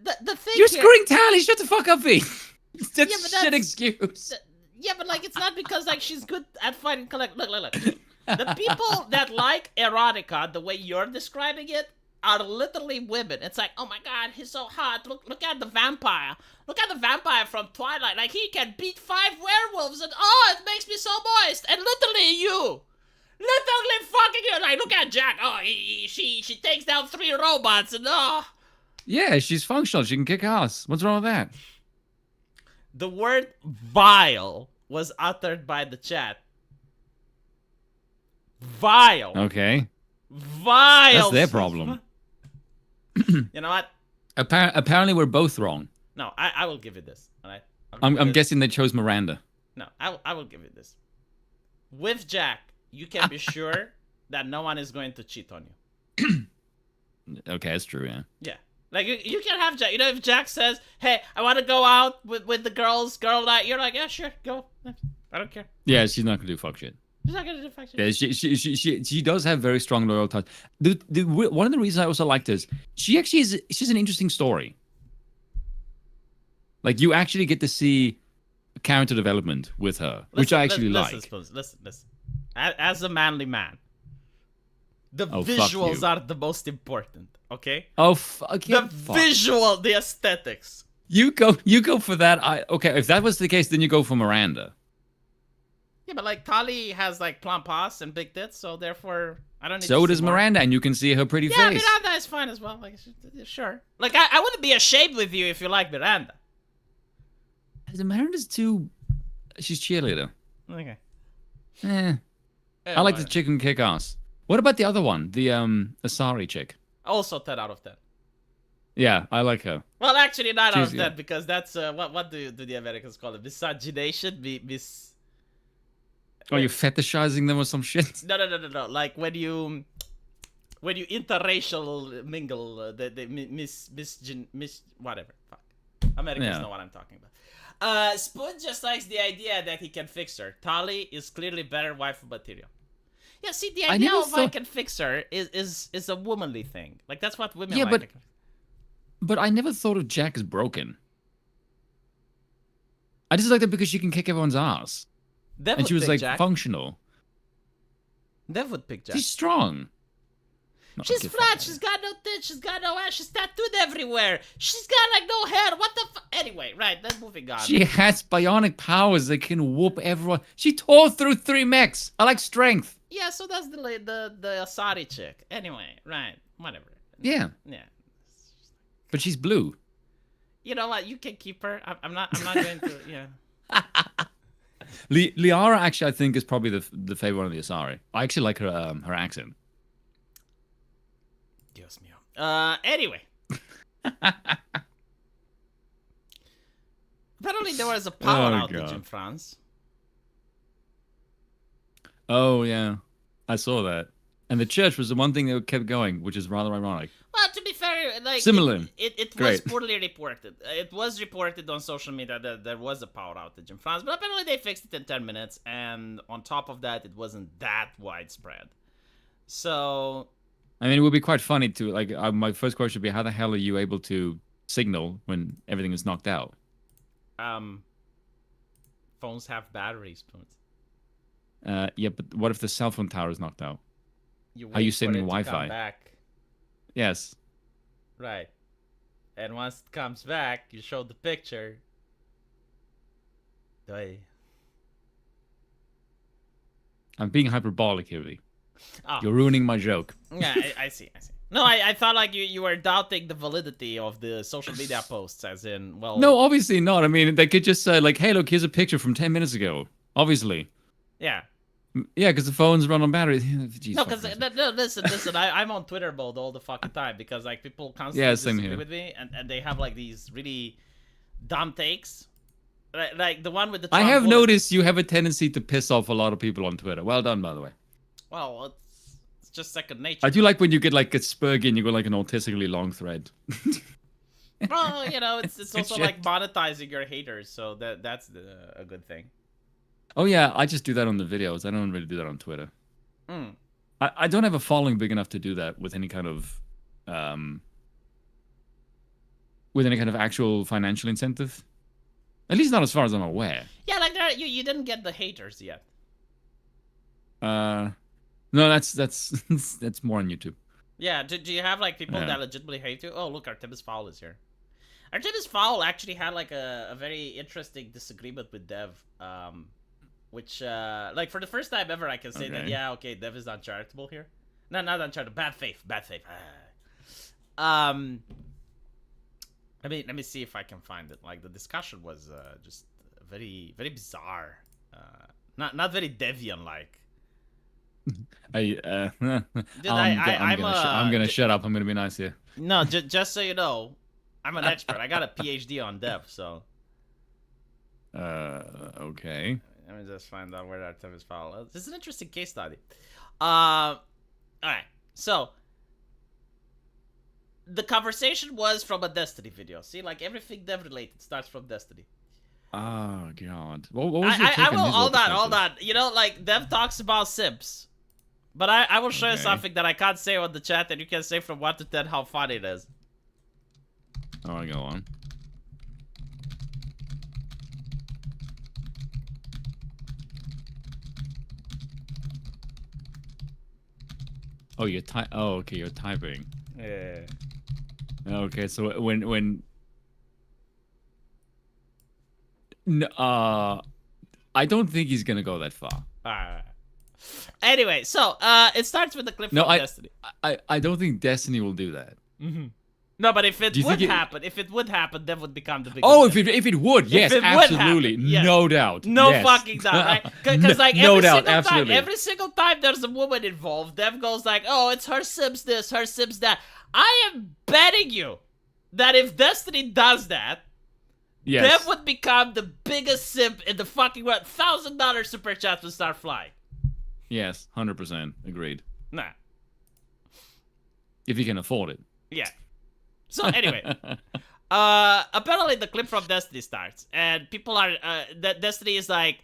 the thing You're here. screwing Tally. Shut the fuck up, V. That's Yeah, a but shit that's- excuse. Yeah, but like, it's not because like she's good at fighting collect. Look. The people that like erotica, the way you're describing it, are literally women. It's like, oh my god, he's so hot. Look at the vampire. Look at the vampire from Twilight. Like he can beat 5 werewolves, and oh, it makes me so moist. And literally you. Literally fucking you. Like, look at Jack. Oh, she takes down 3 robots, and oh. Yeah, she's functional. She can kick ass. What's wrong with that? The word vile was uttered by the chat. Vile. Okay. Vile. That's their problem. You know what? Apparently, we're both wrong. No, I will give you this. All right. I'm guessing they chose Miranda. No, I will give you this. With Jack, you can be sure that no one is going to cheat on you. Okay, that's true, yeah. Yeah. Like, you can have Jack. You know, if Jack says, hey, I want to go out with the girls, girl night, you're like, yeah, sure, go. I don't care. Yeah, she's not gonna do fuck shit. She's not going to do fuck shit. Yeah, she does have very strong loyal ties. One of the reasons I also liked is she's an interesting story. Like you actually get to see character development with her, which I actually like. Listen. As a manly man, the Oh, fuck you. visuals are the most important, okay? Oh, fuck The visual, the aesthetics. You go for that. Okay, if that was the case, then you go for Miranda. Yeah, but like Tali has like plump ass and big tits, so therefore I don't need So to does see more. Miranda, and you can see her pretty Yeah, face. Miranda is fine as well. Like, sure. Like, I wouldn't be ashamed with you if you like Miranda. Miranda's too. She's cheerleader. Okay. I like the chicken kick ass. What about the other one? The Asari chick. Also 10 out of 10. Yeah, I like her. Well, actually 9 out of 10 yeah. because that's what do the Americans call it? Miscegenation? Oh, you're fetishizing them or some shit? No. Like when you interracial mingle, whatever. Fuck. Americans know what I'm talking about. Spoon just likes the idea that he can fix her. Tali is clearly better waifu material. Yeah, see, the idea of I can fix her is a womanly thing. Like that's what women like. But I never thought of Jack as broken. I just like that because she can kick everyone's ass. Dev And she would was pick like Jack. functional. Dev would pick Jack. She's strong. No, She's get flat. fucked. She's got no tits. She's got no ass. She's tattooed everywhere. She's got like no hair. What the fuck? Anyway, right. Then moving on. She has bionic powers that can whoop everyone. She tore through 3 mechs. I like strength. Yeah, so that's the Asari chick. Anyway, right. Whatever. Yeah, Yeah. but she's blue. You know what? You can keep her. I'm not going to. Yeah. Liara actually, I think, is probably the favorite one of the Asari. I actually like her accent. Dios mío. Anyway. Apparently there was a power outage God. in France. Oh yeah, I saw that. And the church was the one thing that kept going, which is rather ironic. Well, to be fair, like Similar. it was Great. poorly reported. It was reported on social media that there was a power outage in France, but apparently they fixed it in 10 minutes, and on top of that, it wasn't that widespread. So, I mean, it would be quite funny to like. My first question would be, how the hell are you able to signal when everything is knocked out? phones have batteries, Spoons. Yeah, but what if the cell phone tower is knocked out? You Are you wait for sending it to Wi-Fi? come back. Yes. Right. And once it comes back, you show the picture. Doy. I'm being hyperbolic here, V. Oh, You're ruining my joke. yeah, I see. No, I thought like you were doubting the validity of the social media posts, as in, well, No, obviously not. I mean, they could just say like, "Hey, look, here's a picture from 10 minutes ago." Obviously, yeah. yeah, because the phones run on battery. Jeez, No, fuck because this. no, listen. I'm on Twitter mode all the fucking time because like people constantly Yeah, same disagree here. with me, and they have like these really dumb takes, like the one with the I Trump have bullet. noticed you have a tendency to piss off a lot of people on Twitter. Well done, by the way. Well, it's just second nature. I do like when you get like a spurgy and you go like an autistically long thread. Well, you know, it's also Shit. like monetizing your haters, so that's a good thing. Oh yeah, I just do that on the videos. I don't really do that on Twitter. Mm. I don't have a following big enough to do that with any kind of actual financial incentive. At least not as far as I'm aware. Yeah, like you didn't get the haters yet. No, that's that's more on YouTube. Yeah, do you have like people Yeah. that legitimately hate you? Oh, look, Artemis Fowl is here. Artemis Fowl actually had like a very interesting disagreement with Dev, which like for the first time ever, I can say that Okay. yeah, okay, Dev is uncharitable here. No, not uncharitable, bad faith. Let me see if I can find it. Like the discussion was just very bizarre, not very Devian like. I'm I'm gonna shut up. I'm gonna be nice here. No, just so you know, I'm an expert. I got a PhD on Dev, so Okay. let me just find out where Artemis Fowl is. This is an interesting case study. All right, so the conversation was from a Destiny video. See, like everything Dev related starts from Destiny. Oh god. What was your take I on will his all perspective? that. You know, like Dev talks about Sims. But I will show you Okay. something that I can't say on the chat, and you can say from 1 to 10 how funny it is. Oh, go on. Oh, you're Oh, okay, you're typing. Yeah. Okay, so when I don't think he's gonna go that far. Alright. Anyway, so it starts with the clip No, from Destiny. I don't think Destiny will do that. No, but if it Do you would think happen, Dev would become the biggest. Oh, Dev. if it would, yes, it would absolutely, happen, yes. no doubt, No yes. fucking doubt, right? Because like No every doubt, single absolutely. time, every single time there's a woman involved, Dev goes like, "Oh, it's her Sims this, her Sims that." I am betting you that if Destiny does that, Yes. Dev would become the biggest simp in the fucking world. $1,000 super chats would start flying. Yes, 100% agreed. Nah. If you can afford it. Yeah. So anyway, apparently the clip from Destiny starts, and people are that Destiny is like,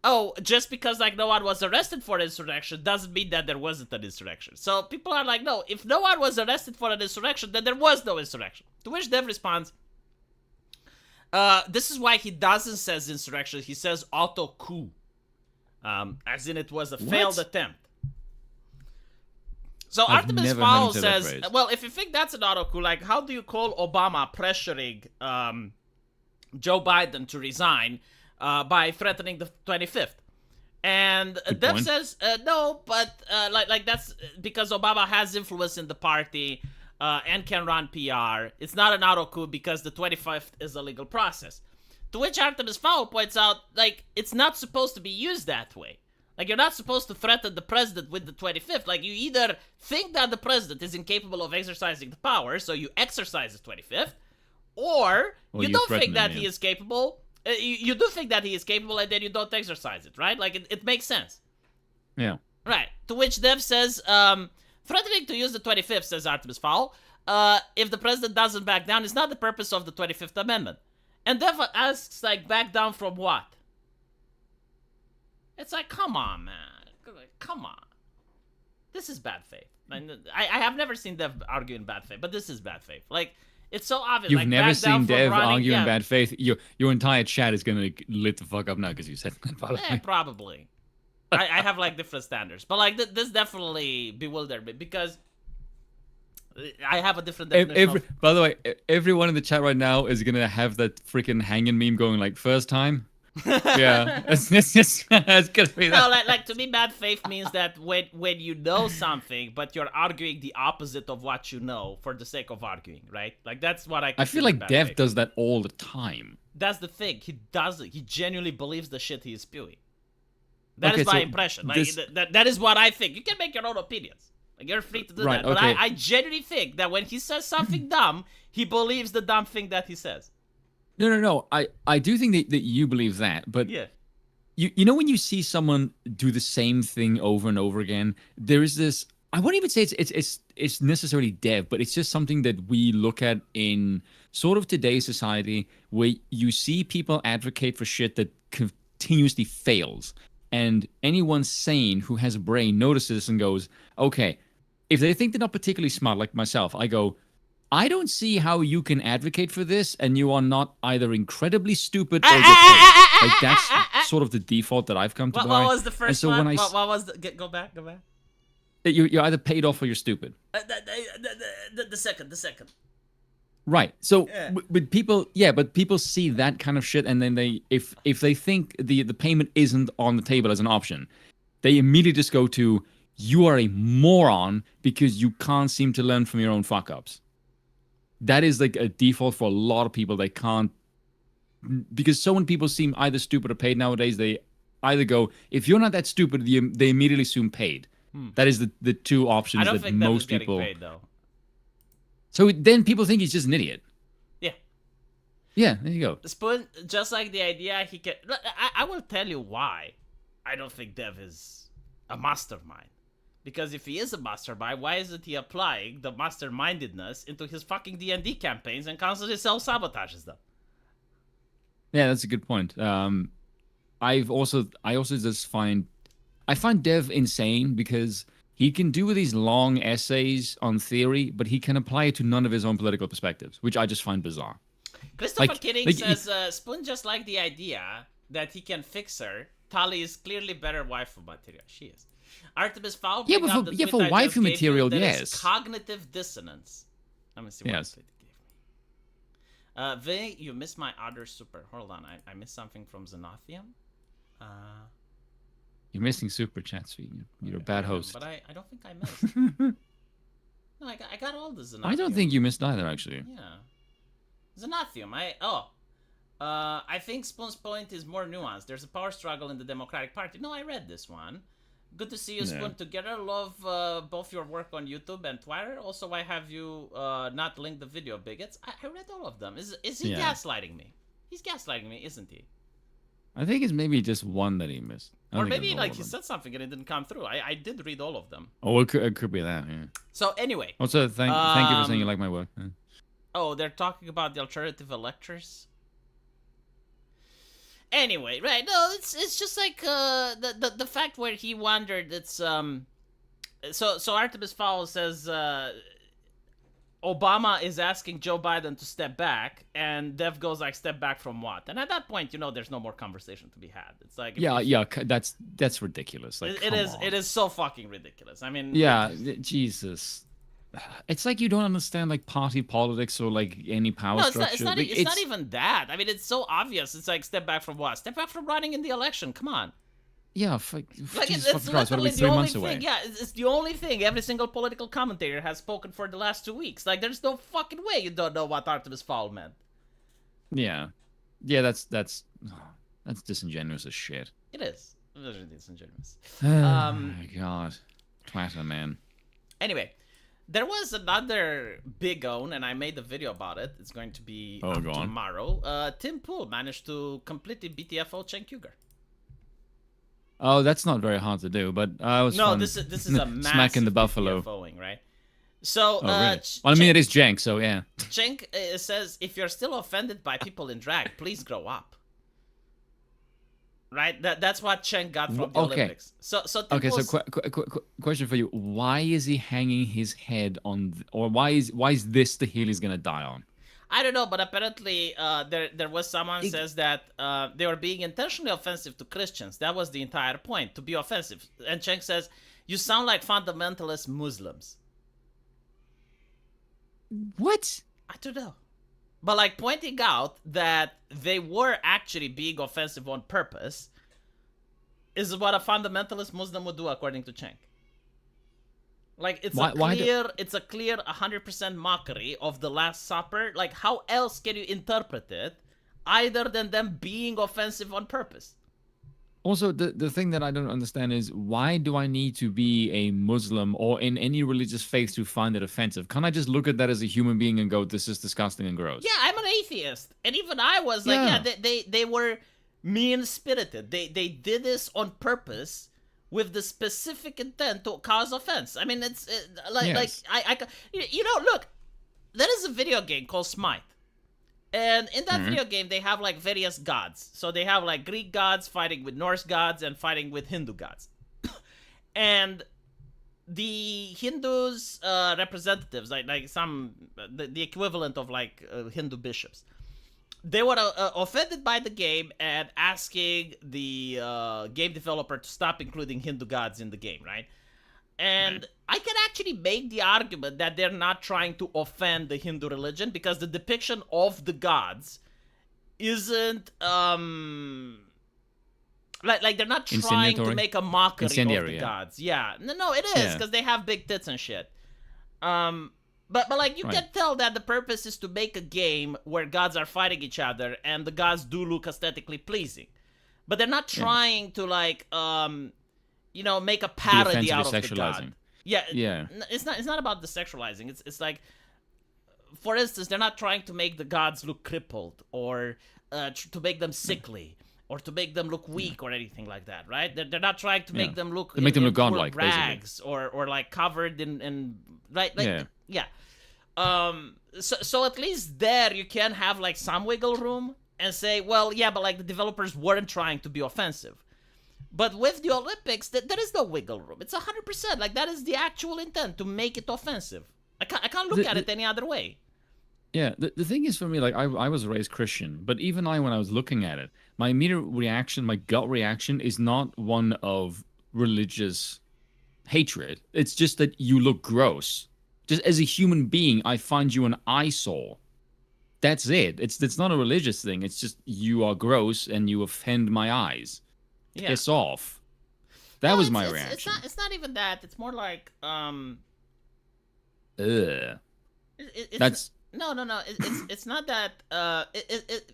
oh, just because like no one was arrested for an insurrection doesn't mean that there wasn't an insurrection. So people are like, no, if no one was arrested for an insurrection, then there was no insurrection. To which Dev responds, this is why he doesn't says insurrection. He says auto coup, as in it was a failed attempt. So I've Artemis never Fowl heard him say that says, phrase. well, if you think that's an auto coup, like how do you call Obama pressuring Joe Biden to resign by threatening the 25th? And Good Dev point. says, no, but like that's because Obama has influence in the party and can run PR. It's not an auto coup because the 25th is a legal process. To which Artemis Fowl points out, like, it's not supposed to be used that way. Like, you're not supposed to threaten the president with the 25th. Like, you either think that the president is incapable of exercising the power, so you exercise the 25th, or you you don't threaten think that him, he yeah. is capable. You do think that he is capable, and then you don't exercise it, right? Like, it makes sense. Yeah. Right. To which Dev says, threatening to use the 25th, says Artemis Fowl, if the president doesn't back down, is not the purpose of the 25th Amendment. And Dev asks, like, back down from what? It's like, come on, man. Come on. This is bad faith. I have never seen Dev argue in bad faith, but this is bad faith. Like, it's so obvious. You've like, never back down seen from Dev running, argue in yeah. bad faith. Your entire chat is gonna lit the fuck up now because you said that. By the way. Probably. I have, like, different standards. But, like, this definitely bewildered me because I have a different definition By the way, everyone in the chat right now is gonna have that freaking hanging meme going like first time. Yeah, it's gonna be No, that. like to me, bad faith means that when you know something, but you're arguing the opposite of what you know for the sake of arguing, right? Like that's what I I feel consider like bad Dev faith. does that all the time. That's the thing. He does it. He genuinely believes the shit he is spewing. That Okay, is my so impression. Like this that is what I think. You can make your own opinions. Like you're free to do right? that. But Okay, I genuinely think that when he says something dumb, he believes the dumb thing that he says. no. I do think that you believe that, but Yeah. you know when you see someone do the same thing over and over again, there is this. I won't even say it's necessarily Dev, but it's just something that we look at in sort of today's society where you see people advocate for shit that continuously fails, and anyone sane who has a brain notices this and goes, okay, if they think they're not particularly smart, like myself, I go, I don't see how you can advocate for this and you are not either incredibly stupid or get paid. Like that's sort of the default that I've come to What buy. was the And first so one? when What was the? Go back. Go back. you're either paid off or you're stupid. The second. The second. Right. So Yeah. but people, yeah, but people see that kind of shit, and then they, if they think the payment isn't on the table as an option, they immediately just go to, you are a moron because you can't seem to learn from your own fuck ups. That is like a default for a lot of people. They can't, because so many people seem either stupid or paid nowadays. They either go, if you're not that stupid, they immediately assume paid. That is the two I options don't that think Dev is most getting people. paid though. So then people think he's just an idiot. Yeah. Yeah, there you go. Spoon, just like the idea he can. I will tell you why I don't think Dev is a mastermind. Because if he is a mastermind, why isn't he applying the mastermindedness into his fucking D&D campaigns and constantly self-sabotages them? Yeah, that's a good point. I also just find I find Dev insane because he can do these long essays on theory, but he can apply it to none of his own political perspectives, which I just find bizarre. Christopher Kidding like says, Spoon just like the idea that he can fix her. Tali is clearly better waifu material. She is. Artemis Fowl. Yeah, but for waifu material, yes. Cognitive dissonance. Let me see what Yes. it gave me. Vay, you missed my other super. Hold on, I missed something from Xenothium. You're missing super chats. You're a bad host. But I don't think I missed. No, I got all the Xenothium. I don't think you missed either, actually. Yeah. Xenothium. I think Spoon's point is more nuanced. There's a power struggle in the Democratic Party. No, I read this one. Good to see you, Spoon. Together, love both your work on YouTube and Twitter. Also, why have you not linked the video, bigots? I read all of them. Is he gaslighting me? He's gaslighting me, isn't he? I think it's maybe just one that he missed. Or maybe like he said something and it didn't come through. I did read all of them. Oh, it could be that. Yeah. So anyway. Also, thank you for saying you like my work. Yeah. Oh, they're talking about the alternative electors. Anyway, right? No, it's just like the fact where he wondered. It's So Artemis Fowl says Obama is asking Joe Biden to step back, and Dev goes like, "Step back from what?" And at that point, there's no more conversation to be had. It's like, that's ridiculous. Like, it is so fucking ridiculous. I mean, yeah, Jesus. It's like you don't understand like party politics or like any power structure. It's not even that. I mean, it's so obvious. It's like, step back from what? Step back from running in the election. Come on. Yeah, it's literally the only thing. Yeah, it's the only thing every single political commentator has spoken for the last 2 weeks. Like, there's no fucking way you don't know what Artemis Fowl meant. Yeah, that's disingenuous as shit. It is. It is disingenuous. Oh my god, Twitter, man. Anyway, there was another big own, and I made a video about it. It's going to be up tomorrow. Tim Pool managed to completely BTFO Chen Cougar. Oh, that's not very hard to do, but I was this is a massive smacking the buffalo, BTFOing, right? So, really? Well, I mean, it is Jank, so yeah. Jank says, if you're still offended by people in drag, please grow up. Right? That's what Chen got from the Olympics. So question for you: why is he hanging his head on, or why is this the hill he's gonna die on? I don't know, but apparently there was someone says that they were being intentionally offensive to Christians. That was the entire point, to be offensive. And Chen says, you sound like fundamentalist Muslims. What? I don't know. But like pointing out that they were actually being offensive on purpose is what a fundamentalist Muslim would do, according to Cenk. Like Why do, it's a clear 100% mockery of the Last Supper. Like how else can you interpret it, other than them being offensive on purpose? Also, the thing that I don't understand is why do I need to be a Muslim or in any religious faith to find it offensive? Can't I just look at that as a human being and go, this is disgusting and Yeah, gross? I'm an atheist, and even I was like, yeah, Yeah. they were mean spirited. They did this on purpose with the specific intent to cause offense. I mean, it's like Yes. you know, look, there is a video game called Smite. And in that Hmm. video game, they have like various gods. So they have like Greek gods fighting with Norse gods and fighting with Hindu gods. And the Hindus representatives, like some the equivalent of like Hindu bishops, they were offended by the game and asking the game developer to stop including Hindu gods in the game, right? And I can actually make the argument that they're not trying to offend the Hindu religion because the depiction of the gods isn't like they're not trying to Incendiary? make a mockery of Incendiary, the yeah. gods. Yeah, no, it is Yeah. because they have big tits and shit. But like you Right. can tell that the purpose is to make a game where gods are fighting each other and the gods do look aesthetically pleasing, but they're not Yeah. trying to like make a parody out of the offensively god. sexualizing. Yeah, Yeah. it's not about the sexualizing. It's like, for instance, they're not trying to make the gods look crippled or to make them sickly or to make them look weak or anything like that, right? They're not trying to make Yeah. them look To make them look poor godlike, basically. rags or like covered in right like Yeah. yeah. So at least there you can have like some wiggle room and say, well, yeah, but like the developers weren't trying to be offensive. But with the Olympics, there is no wiggle room. It's 100%. Like that is the actual intent, to make it offensive. I can't look at it any other way. Yeah, the thing is for me, like I was raised Christian, but even when I was looking at it, my immediate reaction, my gut reaction is not one of religious hatred. It's just that you look gross. Just as a human being, I find you an eyesore. That's it. It's not a religious thing. It's just you are gross and you offend my eyes. Yeah. Piss off. That No, was my it's reaction. It's not even that. It's more like Ugh. it's That's no. It's not that.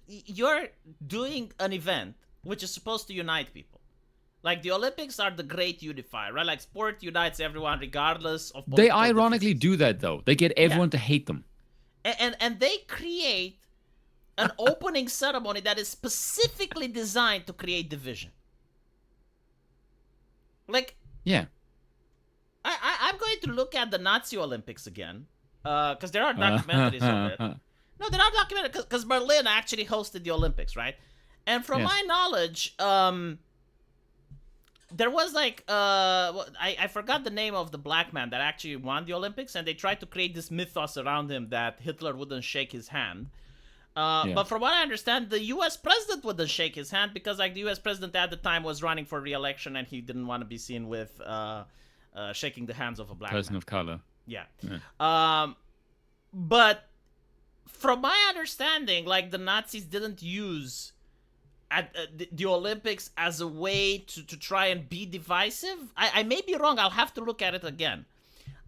You're doing an event which is supposed to unite people. Like the Olympics are the great unifier, right? Like sport unites everyone regardless of. they political ironically differences. do that though. They get everyone to hate them. And they create an opening ceremony that is specifically designed to create division. Like Yeah. I'm going to look at the Nazi Olympics again, because there are documentaries of it. No, they're not documented because Berlin actually hosted the Olympics, right? And from Yes. my knowledge, there was like I forgot the name of the black man that actually won the Olympics, and they tried to create this mythos around him that Hitler wouldn't shake his hand. But from what I understand, the U.S. president wouldn't shake his hand because, like, the U.S. president at the time was running for re-election, and he didn't want to be seen with shaking the hands of a black Person man. of color. Yeah. Yeah. But from my understanding, like, the Nazis didn't use the Olympics as a way to try and be divisive. I may be wrong. I'll have to look at it again.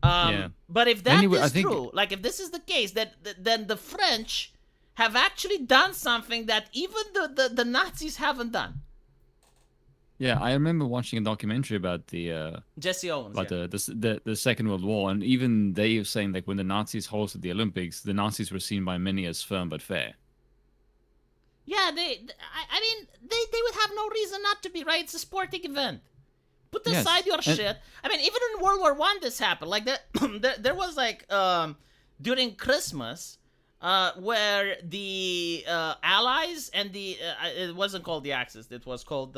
Yeah. But if that Anyway, I is think- true, like if this is the case, then the French have actually done something that even the Nazis haven't done. Yeah, I remember watching a documentary about the Jesse Owens. Yeah. the Second World War, and even they were saying like when the Nazis hosted the Olympics, the Nazis were seen by many as firm but fair. Yeah, I mean, they would have no reason not to be, right? It's a sporting event. Put Yes, aside your and- shit. I mean, even in World War One, this happened. Like there was like during Christmas, where the Allies and the it wasn't called the Axis. It was called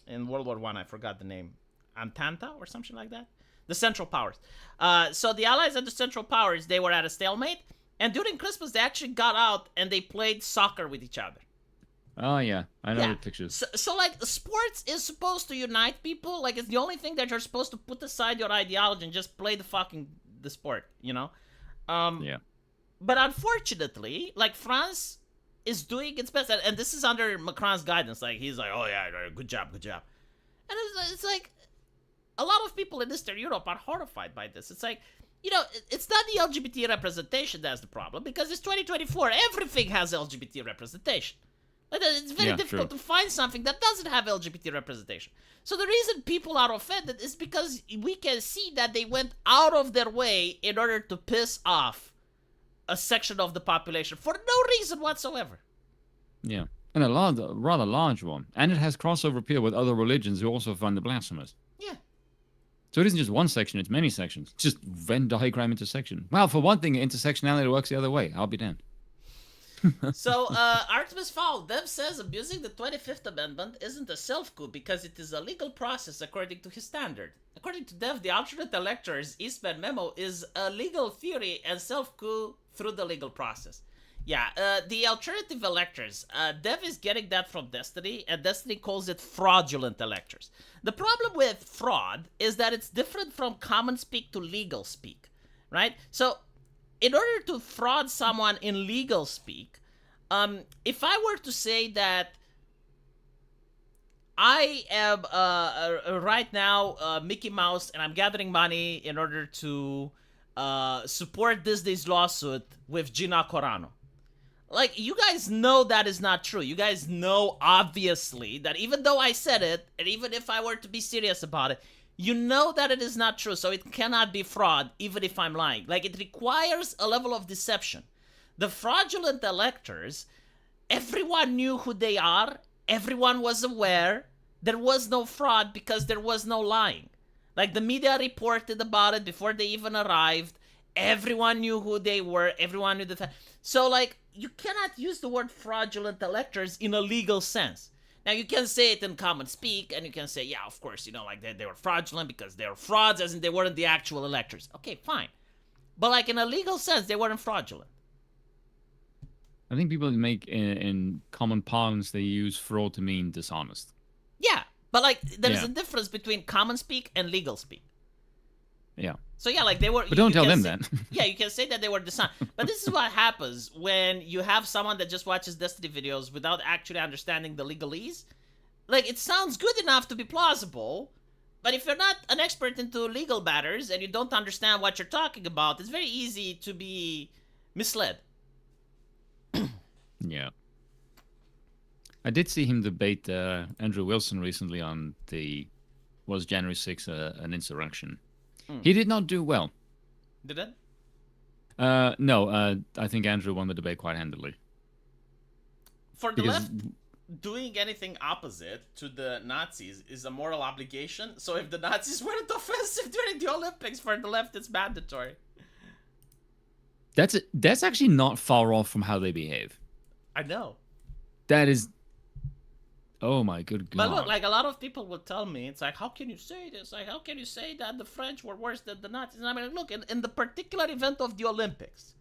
in World War One. I forgot the name, Entente or something like that. The Central Powers. So the Allies and the Central Powers, they were at a stalemate. And during Christmas, they actually got out and they played soccer with each other. Oh yeah, I know Yeah. the pictures. So like, sports is supposed to unite people. Like, it's the only thing that you're supposed to put aside your ideology and just play the sport, you know? Yeah. But unfortunately, like France is doing its best, and this is under Macron's guidance. Like he's like, oh yeah, good job, good job. And it's like a lot of people in Eastern Europe are horrified by this. It's like, it's not the LGBT representation that's the problem, because it's 2024. Everything has LGBT representation. Like, it's very difficult to find something that doesn't have LGBT representation. So the reason people are offended is because we can see that they went out of their way in order to piss off a section of the population for no reason whatsoever. Yeah. And a rather large one. And it has crossover appeal with other religions who also find it blasphemous. Yeah. So it isn't just one section, it's many sections. It's just Venn diagram intersection. Well, for one thing, intersectionality works the other way. I'll be damned. So, Artemis Fowl, Dev says abusing the 25th Amendment isn't a self-coup because it is a legal process according to his standard. According to Dev, the alternate electors Eastman memo is a legal theory and self-coup through the legal process. Yeah, the alternative electors, Dev is getting that from Destiny, and Destiny calls it fraudulent electors. The problem with fraud is that it's different from common speak to legal speak, right? So, in order to fraud someone in legal speak, if I were to say that I am right now Mickey Mouse and I'm gathering money in order to support Disney's lawsuit with Gina Carano. Like, you guys know that is not true. You guys know, obviously, that even though I said it, and even if I were to be serious about it, you know that it is not true, so it cannot be fraud, even if I'm lying. Like, it requires a level of deception. The fraudulent electors, everyone knew who they are, everyone was aware, there was no fraud because there was no lying. Like, the media reported about it before they even arrived, everyone knew who they were, everyone knew the fact. So, like, you cannot use the word fraudulent electors in a legal sense. Now, you can say it in common speak, and you can say, yeah, of course, like, they were fraudulent because they were frauds, as in they weren't the actual electors. Okay, fine. But, like, in a legal sense, they weren't fraudulent. I think people make, in common parlance, they use fraud to mean dishonest. Yeah, but, like, there's a difference between common speak and legal speak. Yeah. So, yeah, like, they were... But don't tell them that. Yeah, you can say that they were dishonest. But this is what happens when you have someone that just watches Destiny videos without actually understanding the legalese. Like, it sounds good enough to be plausible, but if you're not an expert into legal matters and you don't understand what you're talking about, it's very easy to be misled. Yeah. I did see him debate Andrew Wilson recently on was January 6th an insurrection. He did not do well. Did it? No, I think Andrew won the debate quite handily. For the left, doing anything opposite to the Nazis is a moral obligation. So if the Nazis weren't offensive during the Olympics, for the left, it's mandatory. That's actually not far off from how they behave. I know. That is... Oh my good God. But look, like, a lot of people will tell me, it's like, how can you say this? Like, how can you say that the French were worse than the Nazis? And I mean, look, in the particular event of the Olympics,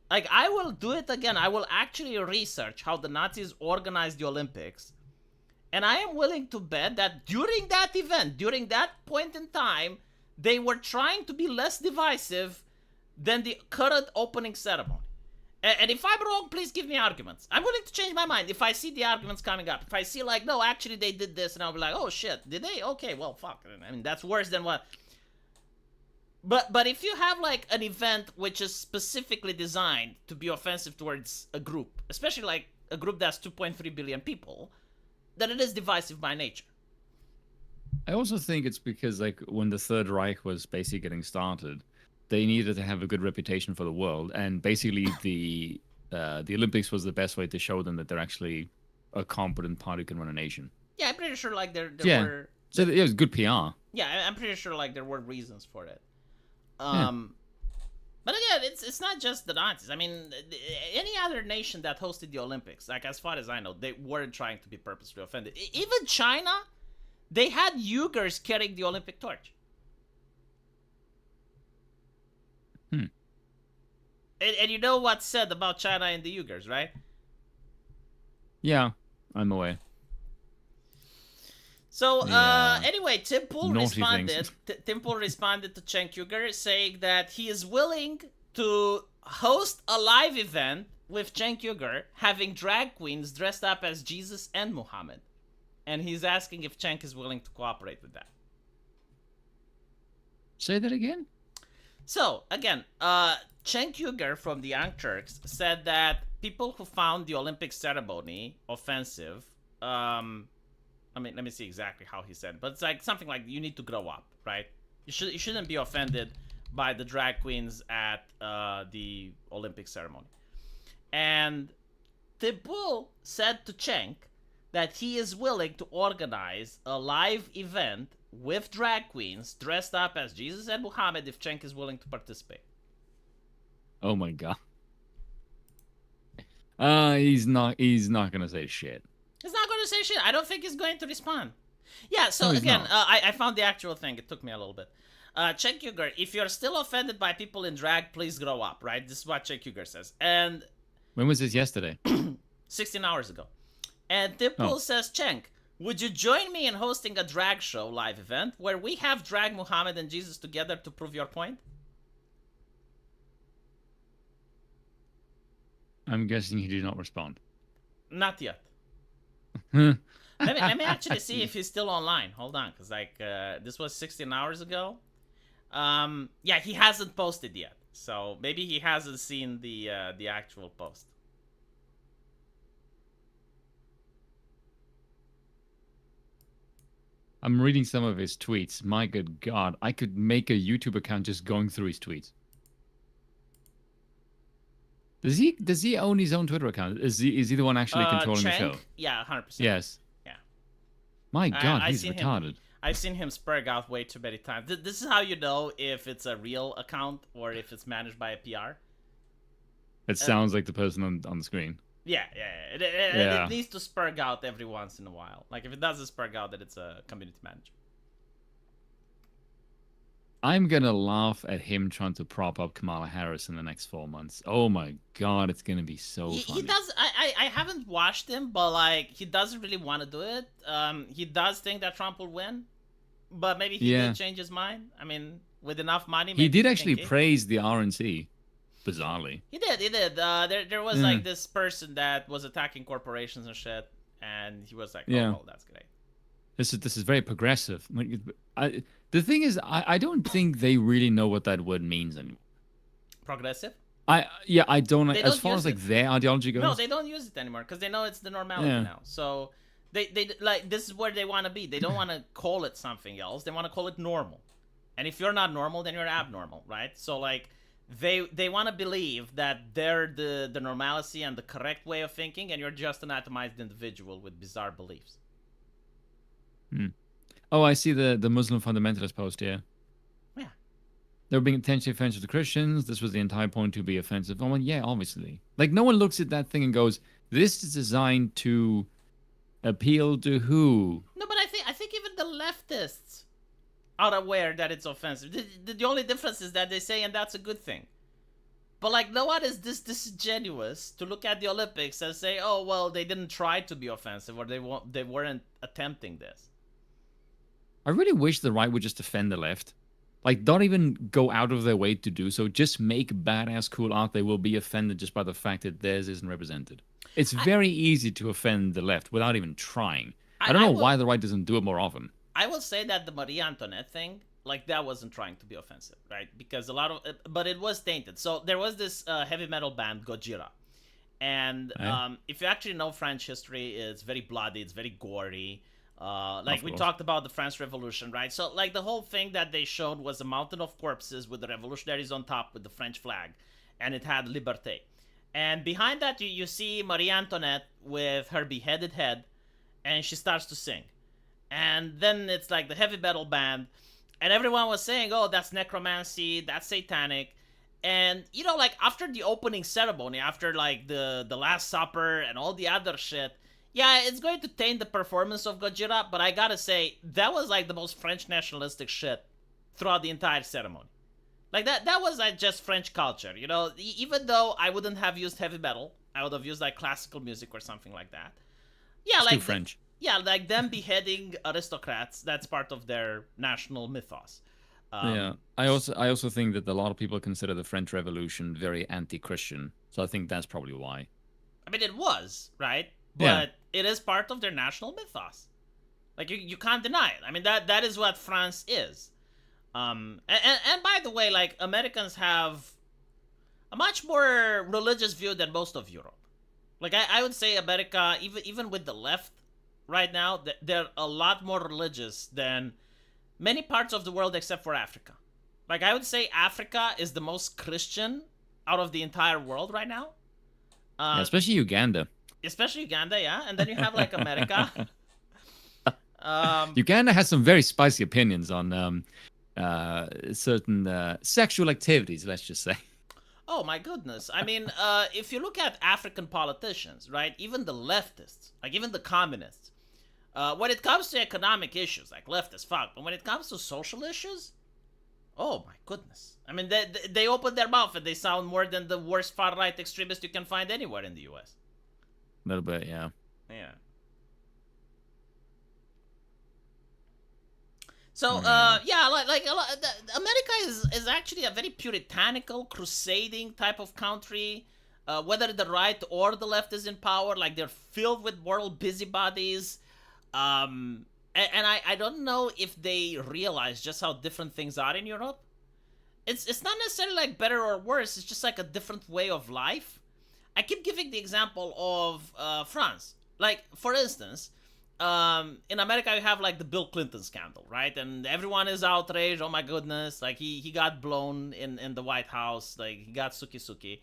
like, I will do it again. I will actually research how the Nazis organized the Olympics. And I am willing to bet that during that event, during that point in time, they were trying to be less divisive than the current opening ceremony. And if I'm wrong, please give me arguments. I'm willing to change my mind if I see the arguments coming up. If I see, like, no, actually they did this, and I'll be like, oh shit, did they? Okay, well, fuck. I mean, that's worse than what... But if you have, like, an event which is specifically designed to be offensive towards a group, especially, like, a group that's 2.3 billion people, then it is divisive by nature. I also think it's because, like, when the Third Reich was basically getting started, they needed to have a good reputation for the world, and basically the Olympics was the best way to show them that they're actually a competent party who can run a nation. Yeah, I'm pretty sure, like, there were... So it was good PR. Yeah, I'm pretty sure, like, there were reasons for it. But again, it's not just the Nazis. I mean, any other nation that hosted the Olympics, like, as far as I know, they weren't trying to be purposely offended. Even China, they had Uyghurs carrying the Olympic torch. And you know what's said about China and the Uyghurs, right? Yeah, I'm aware. So, anyway, Tim Pool responded. Tim Pool responded to Cenk Uyghur saying that he is willing to host a live event with Cenk Uygur having drag queens dressed up as Jesus and Muhammad. And he's asking if Cenk is willing to cooperate with that. Say that again? So, again, Cenk Uygur from the Young Turks said that people who found the Olympic ceremony offensive, I mean, let me see exactly how he said it, but it's like something like you need to grow up, right? You shouldn't be offended by the drag queens at the Olympic ceremony. And the Bull said to Cenk that he is willing to organize a live event with drag queens dressed up as Jesus and Muhammad if Cenk is willing to participate. Oh my god. He's not gonna say shit. He's not going to say shit. I don't think he's going to respond. Yeah, so No, again, I found the actual thing. It took me a little bit. Cenk Uygur, if you're still offended by people in drag, please grow up, right? This is what Cenk Uygur says. And When was this yesterday? 16 hours ago. And Dimple says, Cenk, would you join me in hosting a drag show live event where we have drag Muhammad and Jesus together to prove your point? I'm guessing he did not respond. Not yet. Let me actually see if he's still online. Hold on, because like this was 16 hours ago. Yeah, he hasn't posted yet, so maybe he hasn't seen the actual post. I'm reading some of his tweets. My good God, I could make a YouTube account just going through his tweets. Does he own his own Twitter account? Is he the one actually controlling the show? Yeah, 100%. Yes. Yeah. My God, he's retarded. I've seen him spurg out way too many times. This is how you know if it's a real account or if it's managed by a PR. It sounds like the person on the screen. Yeah. It needs to spurg out every once in a while. Like if it doesn't spurg out, then it's a community manager. I'm gonna laugh at him trying to prop up Kamala Harris in the next 4 months. Oh my God, it's gonna be so funny. He does. I haven't watched him, but like he doesn't really want to do it. He does think that Trump will win, but maybe he did change his mind. I mean, with enough money, he did actually praise the RNC. Bizarrely, he did. There was like this person that was attacking corporations and shit, and he was like, "Oh, well, that's great." This is very progressive. The thing is, I don't think they really know what that word means anymore. Progressive? I don't. As far as like their ideology goes. No, they don't use it anymore because they know it's the normality now. So they like this is where they want to be. They don't want to call it something else. They want to call it normal. And if you're not normal, then you're abnormal, right? So like they want to believe that they're the normalcy and the correct way of thinking, and you're just an atomized individual with bizarre beliefs. Oh, I see the Muslim fundamentalist post here. Yeah. They were being intentionally offensive to Christians. This was the entire point, to be offensive. Oh, well, yeah, obviously. Like, no one looks at that thing and goes, this is designed to appeal to who? No, but I think even the leftists are aware that it's offensive. The only difference is that they say, and that's a good thing. But, like, no one is this disingenuous to look at the Olympics and say, oh, well, they didn't try to be offensive or they weren't attempting this. I really wish the right would just defend the left. Like, don't even go out of their way to do so. Just make badass, cool art. They will be offended just by the fact that theirs isn't represented. It's very easy to offend the left without even trying. I don't know why the right doesn't do it more often. I will say that the Marie Antoinette thing, like, that wasn't trying to be offensive, right? Because a lot of but it was tainted. So there was this heavy metal band, Gojira. And if you actually know French history, it's very bloody, it's very gory. Like we talked about the French Revolution, right? So like the whole thing that they showed was a mountain of corpses with the revolutionaries on top with the French flag, and it had Liberté. And behind that you see Marie Antoinette with her beheaded head, and she starts to sing. And then it's like the heavy metal band, and everyone was saying, oh, that's necromancy, that's satanic. And you know, like after the opening ceremony, after like the Last Supper and all the other shit, yeah, it's going to taint the performance of Gojira, but I gotta say, that was like the most French nationalistic shit throughout the entire ceremony. Like that was like just French culture, you know? Even though I wouldn't have used heavy metal, I would have used like classical music or something like that. Yeah, it's like too French. Yeah, like them beheading aristocrats, that's part of their national mythos. Yeah. Um, I also think that a lot of people consider the French Revolution very anti-Christian. So I think that's probably why. I mean, it was, right? Yeah. But it is part of their national mythos. Like, you can't deny it. I mean, that is what France is. And by the way, like, Americans have a much more religious view than most of Europe. Like, I would say America, even with the left right now, they're a lot more religious than many parts of the world except for Africa. Like, I would say Africa is the most Christian out of the entire world right now. Yeah, Uh, especially Uganda. Especially Uganda, yeah. And then you have like America. Um, Uganda has some very spicy opinions on certain sexual activities, let's just say. oh my goodness. I mean, if you look at African politicians, right? Even the leftists, like even the communists, when it comes to economic issues, like left as fuck, but when it comes to social issues, oh my goodness. I mean, they open their mouth and they sound more than the worst far right extremist you can find anywhere in the U.S. A little bit, yeah. Yeah. So Yeah. yeah, America is actually a very puritanical, crusading type of country. Whether the right or the left is in power, like they're filled with moral busybodies. And I don't know if they realize just how different things are in Europe. It's not necessarily like better or worse. It's just like a different way of life. I keep giving the example of France. Like, for instance, in America, you have like the Bill Clinton scandal, right? And everyone is outraged. Oh my goodness, like he got blown in the White House, like he got suki suki.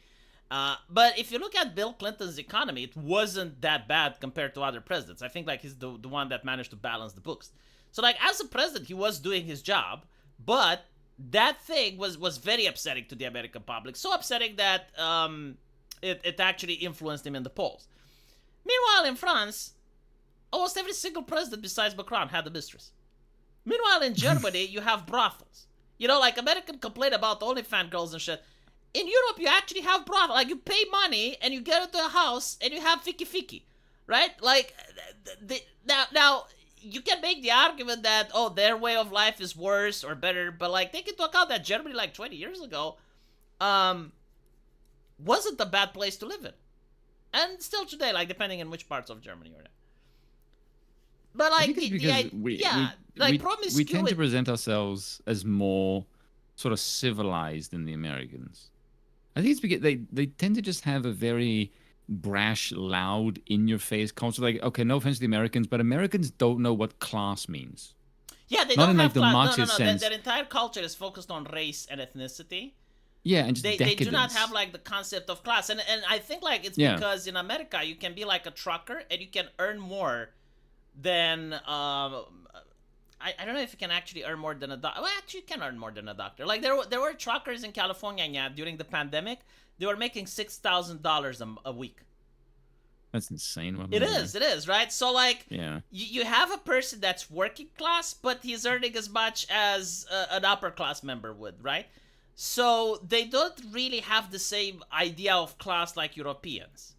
But if you look at Bill Clinton's economy, it wasn't that bad compared to other presidents. I think like he's the one that managed to balance the books. So like as a president, he was doing his job, but that thing was very upsetting to the American public. So upsetting that it actually influenced him in the polls. Meanwhile, in France, almost every single president besides Macron had a mistress. Meanwhile, in Germany, you have brothels. You know, like American complain about OnlyFans girls and shit. In Europe, you actually have brothels. Like, you pay money and you get into a house and you have fiki fiki, right? Like, now you can make the argument that, oh, their way of life is worse or better, but like, take into account that Germany, like 20 years ago, wasn't a bad place to live in. And still today, like, depending on which parts of Germany you're in. But I like, think it's because we tend to promiscuity. present ourselves as more sort of civilized than the Americans. I think it's because they tend to just have a very brash, loud, in-your-face culture. Like, okay, no offense to the Americans, but Americans don't know what class means. Yeah, they Not don't in like have the class. No, no, Marxist no. Their, sense. their entire culture is focused on race and ethnicity. Yeah, and just They do not decadence. have like the concept of class, and I think like it's Yeah. because in America you can be like a trucker and you can earn more than I don't know if you can actually earn more than a doctor. Well, actually, you can earn more than a doctor. Like there were truckers in California, yeah, during the pandemic. They were making $6,000 a week. That's insane. What It am I doing? is, it is, right? So like, Yeah. you have a person that's working class, but he's earning as much as an upper class member would, right? So they don't really have the same idea of class like Europeans.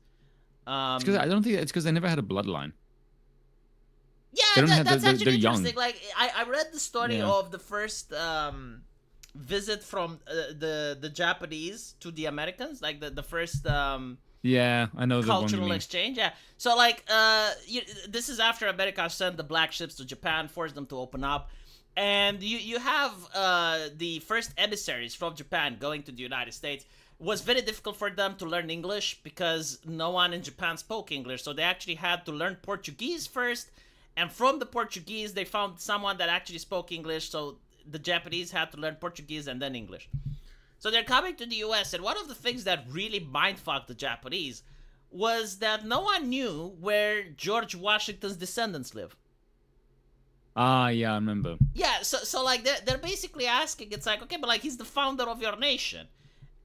It's because I don't think it's because they never had a bloodline. Yeah, They don't have that's they're actually young. interesting. Like I read the story Yeah. of the first visit from the Japanese to the Americans, like the first Yeah, I know the one you cultural mean. exchange. Yeah. So like this is after America sent the black ships to Japan, forced them to open up. And you have the first emissaries from Japan going to the United States. It was very difficult for them to learn English because no one in Japan spoke English. So they actually had to learn Portuguese first. And from the Portuguese, they found someone that actually spoke English. So the Japanese had to learn Portuguese and then English. So they're coming to the US. And one of the things that really mindfucked the Japanese was that no one knew where George Washington's descendants live. Ah, yeah, I remember. Yeah, so like they're basically asking, it's like, okay, but like he's the founder of your nation.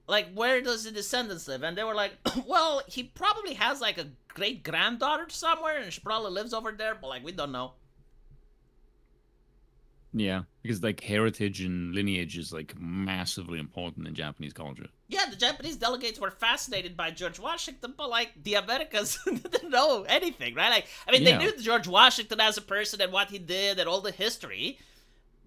Like, where does the descendants live? And they were like, well, he probably has like a great granddaughter somewhere, and she probably lives over there, but like we don't know. Yeah, because like heritage and lineage is like massively important in Japanese culture. Yeah, the Japanese delegates were fascinated by George Washington, but like the Americans didn't know anything, right? Like, I mean, they Yeah. knew George Washington as a person and what he did and all the history,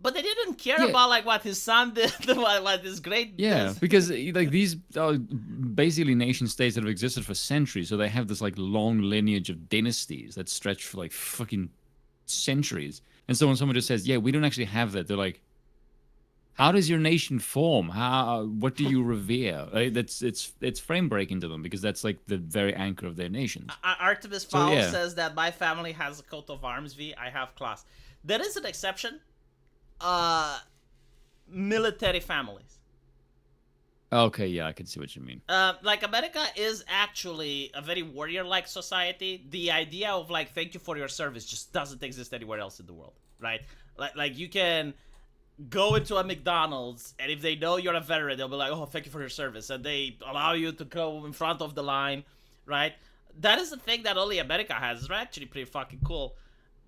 But they didn't care Yeah, about like what his son did, what his great. yeah, because like these are basically nation states that have existed for centuries, so they have this like long lineage of dynasties that stretch for like fucking centuries. And so when someone just says, "Yeah, we don't actually have that," they're like, "How does your nation form? How? What do you revere?" Like, that's it's frame breaking to them because that's like the very anchor of their nations. Artemis So Fowl yeah, says that my family has a coat of arms. I have class. There is an exception. Military families. okay, yeah, I can see what you mean. Like America is actually a very warrior-like society. The idea of like thank you for your service just doesn't exist anywhere else in the world, right? Like you can go into a McDonald's and if they know you're a veteran, they'll be like, "Oh, thank you for your service," and they allow you to go in front of the line, right? That is the thing that only America has. It's actually pretty fucking cool.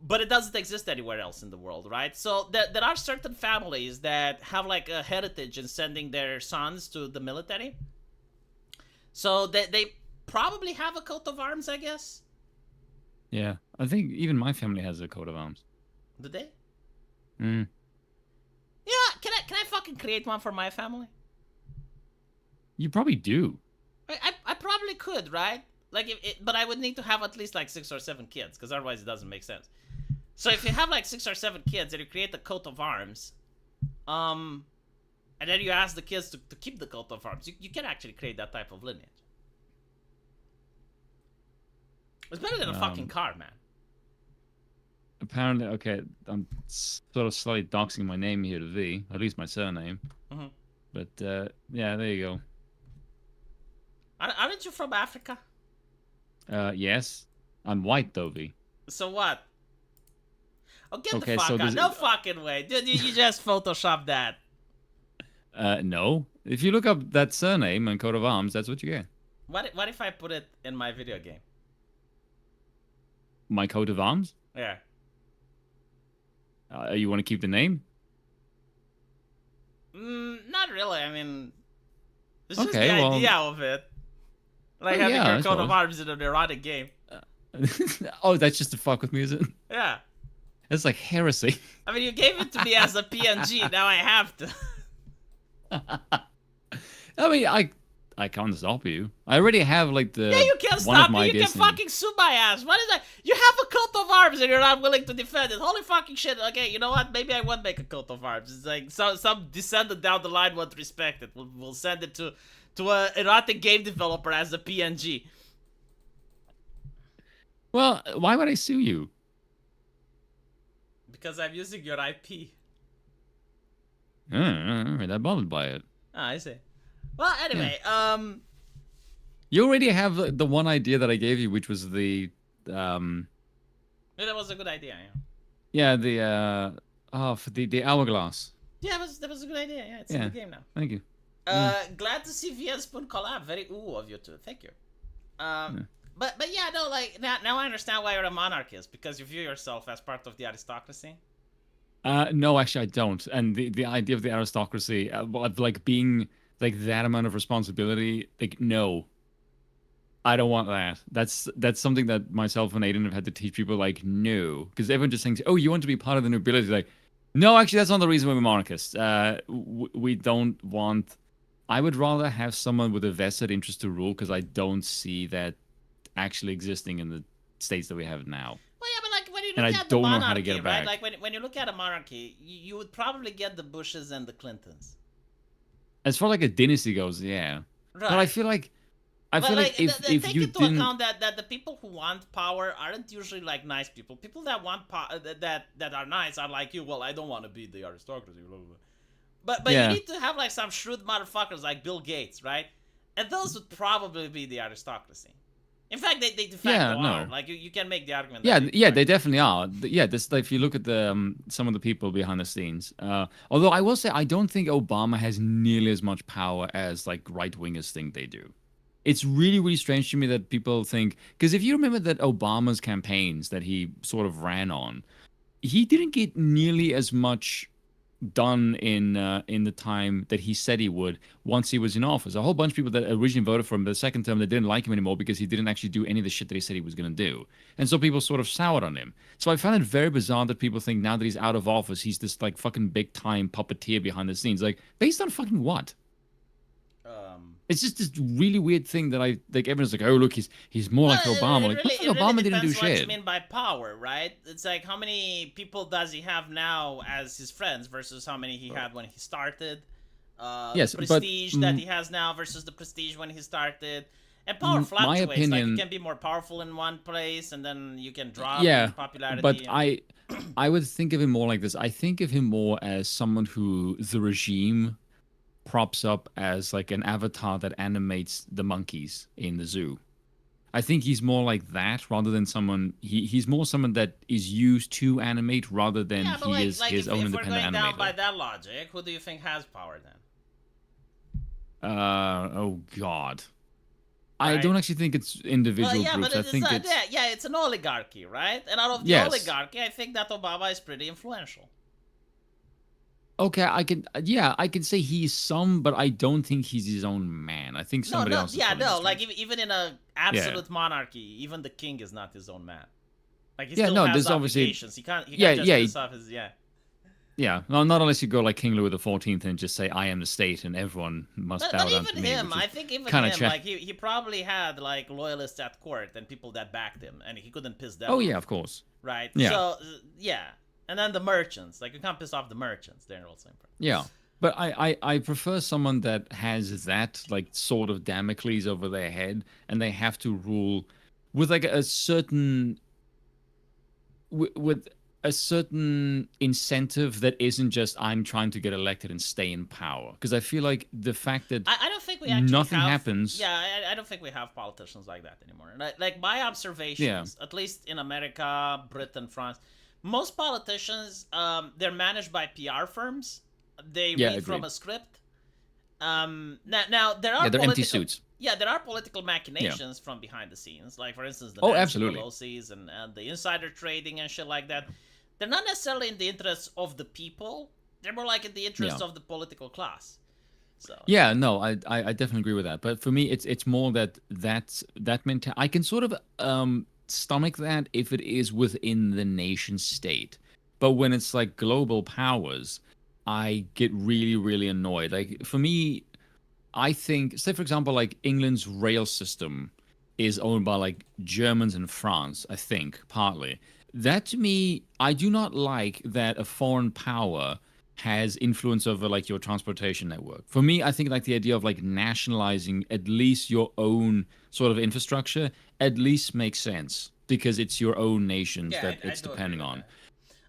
But it doesn't exist anywhere else in the world, right? So there are certain families that have like a heritage in sending their sons to the military. So they probably have a coat of arms, I guess. Yeah, I think even my family has a coat of arms. Do they? Mm. Yeah. Can I fucking create one for my family? You probably do. I probably could, right? Like but I would need to have at least like 6 or 7 kids, because otherwise it doesn't make sense. So if you have like 6 or 7 kids and you create a coat of arms, and then you ask the kids to keep the coat of arms, you can actually create that type of lineage. It's better than a fucking car, man. Apparently, okay, I'm sort of slightly doxing my name here to V, at least my surname. Mm-hmm. But yeah, there you go. Aren't you from Africa? Yes, I'm white though, V. So what? Oh, get Okay, the fuck so out. No fucking way. Dude, you just photoshopped that. No. If you look up that surname and coat of arms, that's what you get. What if I put it in my video game? My coat of arms? Yeah. You want to keep the name? Not really. I mean, it's just Okay, the well, idea of it. Like having yeah, your I coat of suppose. arms in an erotic game. Oh, that's just to fuck with me, is it? Yeah. That's like heresy. I mean, you gave it to me as a PNG. Now I have to. I mean, I can't stop you. I already have like the Yeah, you can't one stop of my me. You can Disney. fucking sue my ass. What is that? You have a coat of arms and you're not willing to defend it. Holy fucking shit. Okay, you know what? Maybe I won't make a coat of arms. It's like some descendant down the line won't respect it. We'll send it to an erotic game developer as a PNG. Well, why would I sue you? Because I'm using your IP. I'm not bothered by it. Ah, I see. Well, anyway, You already have the one idea that I gave you, which was the that was a good idea. yeah, the for the hourglass. Yeah, that was a good idea. Yeah, it's in Yeah. the game now. Thank you. Glad to see VN Spoon collab. Very ooh of you two. Thank you. But yeah, no, like now I understand why you're a monarchist, because you view yourself as part of the aristocracy. No, actually, I don't. And the idea of the aristocracy, of like being like that amount of responsibility, like no, I don't want that. That's something that myself and Aiden have had to teach people. Like no, because everyone just thinks, oh, you want to be part of the nobility. Like, no, actually, that's not the reason we're monarchists. We don't want. I would rather have someone with a vested interest to rule, because I don't see that actually existing in the states that we have now. Well, yeah, but like when you And look I at the don't know monarchy, how to get it right? back. Like when you look at a monarchy, you would probably get the Bushes and the Clintons. As far like a dynasty goes, yeah. Right. But I feel like if take you into didn't, account that the people who want power aren't usually like nice people. People that want that are nice are like you. Well, I don't want to be the aristocracy. Blah, blah, blah. But Yeah. you need to have like some shrewd motherfuckers like Bill Gates, right? And those would probably be the aristocracy. In fact, they de facto are. Like you can make the argument. yeah, that they definitely are. Yeah, this if you look at the some of the people behind the scenes. Although I will say I don't think Obama has nearly as much power as like right wingers think they do. It's really, really strange to me that people think, because if you remember that Obama's campaigns that he sort of ran on, he didn't get nearly as much done in the time that he said he would once he was in office. A whole bunch of people that originally voted for him the second term, they didn't like him anymore because he didn't actually do any of the shit that he said he was going to do. And so people sort of soured on him. So I find it very bizarre that people think now that he's out of office, he's this like fucking big time puppeteer behind the scenes. Like, based on fucking what? It's just this really weird thing that I like. Everyone's like, "Oh, look, he's more like Obama." Like, really, fucking Obama didn't do depends what you shit. mean by power, right? It's like how many people does he have now as his friends versus how many he had when he started. Yes, The but prestige that he has now versus the prestige when he started. And power my fluctuates. Like, you opinion, can be more powerful in one place, and then you can drop yeah, in but popularity. I would think of him more like this. I think of him more as someone who the regime props up as like an avatar that animates the monkeys in the zoo. I think he's more like that rather than someone he's more someone that is used to animate rather than Yeah, but he is his own if we're independent going down by animator. that logic, who do you think has power then? Oh God. I Right? don't actually think it's Well, individual yeah, but groups. I it's think not. it's Yeah, it's an oligarchy, right? And out of the yes. oligarchy, I think that Obama is pretty influential. Okay, I can say he's some, but I don't think he's his own man. I think No, somebody no, else is yeah, pulling the no. Like, strings. even in a Yeah. absolute monarchy, even the king is not his own man. Like, he Yeah, still no, has there's obviously obligations. He yeah, can't just yeah, piss off his yeah. yeah. No, not unless you go like King Louis the XIV and just say I am the state and everyone must But bow down to even me, him, which I is think even kind of him, check. like he probably had like loyalists at court and people that backed him, and he couldn't piss them Oh off, yeah, of course. right? Yeah. So yeah, and then the merchants, like you can't piss off the merchants. They're all same. Yeah. But I prefer someone that has that like sort of Damocles over their head and they have to rule with like a certain with a certain incentive that isn't just I'm trying to get elected and stay in power. Because I feel like the fact that I don't think we actually nothing have. happens. Yeah, I don't think we have politicians like that anymore. Like my Yeah. observations, at least in America, Britain, France, most politicians, they're managed by PR firms. They Yeah, read from agreed. a script. Now there Yeah, are they're empty political. suits. Yeah, there are political Yeah. machinations from behind the scenes, like for instance the Oh, Nancy absolutely. Pelosi's and the insider trading and shit like that. They're not necessarily in the interests of the people. They're more like in the Yeah. interests of the political class. So Yeah, no, I definitely agree with that. But for me, it's more that mental. I can sort of stomach that if it is within the nation state, but when it's like global powers, I get really annoyed. Like for me, I think, say for example, like England's rail system is owned by like Germans and France, I think, partly. That to me, I do not like that a foreign power has influence over like your transportation network. For me, I think like the idea of like nationalizing at least your own sort of infrastructure at least makes sense because it's your own nations yeah, that I it's do agree depending with on. that.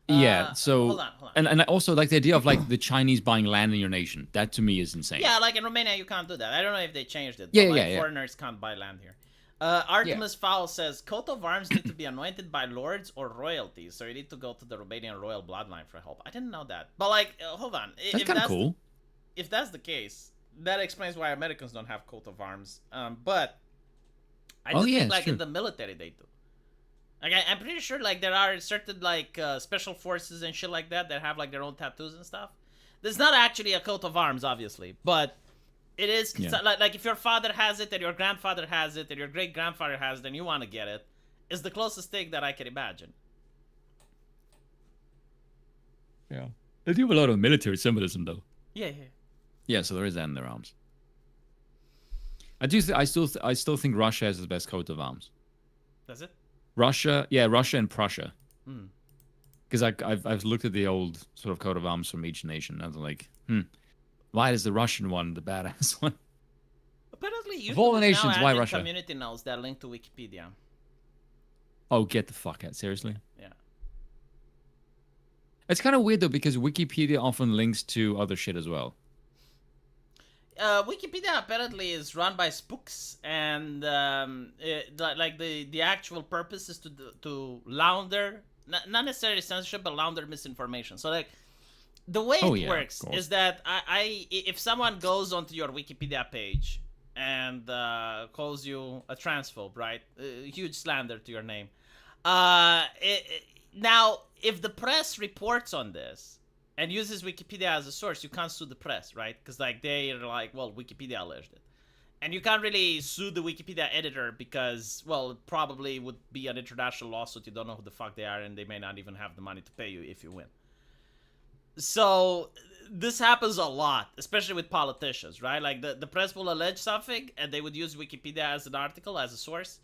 Yeah, so Hold on. and I also like the idea of like the Chinese buying land in your nation. That to me is insane. Yeah, like in Romania, you can't do that. I don't know if they changed it, Yeah, but yeah, like yeah. foreigners can't buy land here. Yeah. Artemis Fowl says coat of arms need to be anointed by lords or royalty, so you need to go to the Romanian royal bloodline for help. I didn't know that, but like, hold on, That's kind of cool. if that's the case, that explains why Americans don't have coat of arms. But I Oh do yeah, think it's like in true. the military they do. Like I'm pretty sure like there are certain like special forces and shit like that that have like their own tattoos and stuff. There's not actually a coat of arms, obviously, but it is Yeah. like if your father has it, and your grandfather has it, and your great grandfather has it, and you want to get it, is the closest thing that I can imagine. Yeah. They do have a lot of military symbolism though. Yeah, yeah. Yeah, so there is that in their arms. I still think Russia has the best coat of arms. That's it. Russia, yeah, Russia and Prussia. Hmm. Because I've looked at the old sort of coat of arms from each nation. And I was like, why is the Russian one the badass one? Apparently, Of all the YouTube is now nations, why adding Russia? community notes that link to Wikipedia. Oh, get the fuck out! Seriously? Yeah. It's kind of weird though because Wikipedia often links to other shit as well. Wikipedia apparently is run by spooks, and like the actual purpose is to launder, not necessarily censorship, but launder misinformation. So like the way Oh, it yeah, works of course. is that if someone goes onto your Wikipedia page and calls you a transphobe, right? Huge slander to your name. Now, if the press reports on this, and uses Wikipedia as a source, you can't sue the press, right? Because like they're like, well, Wikipedia alleged it, and you can't really sue the Wikipedia editor because, well, it probably would be an international lawsuit. You don't know who the fuck they are, and they may not even have the money to pay you if you win. So this happens a lot, especially with politicians, right? Like the press will allege something, and they would use Wikipedia as an article, as a source.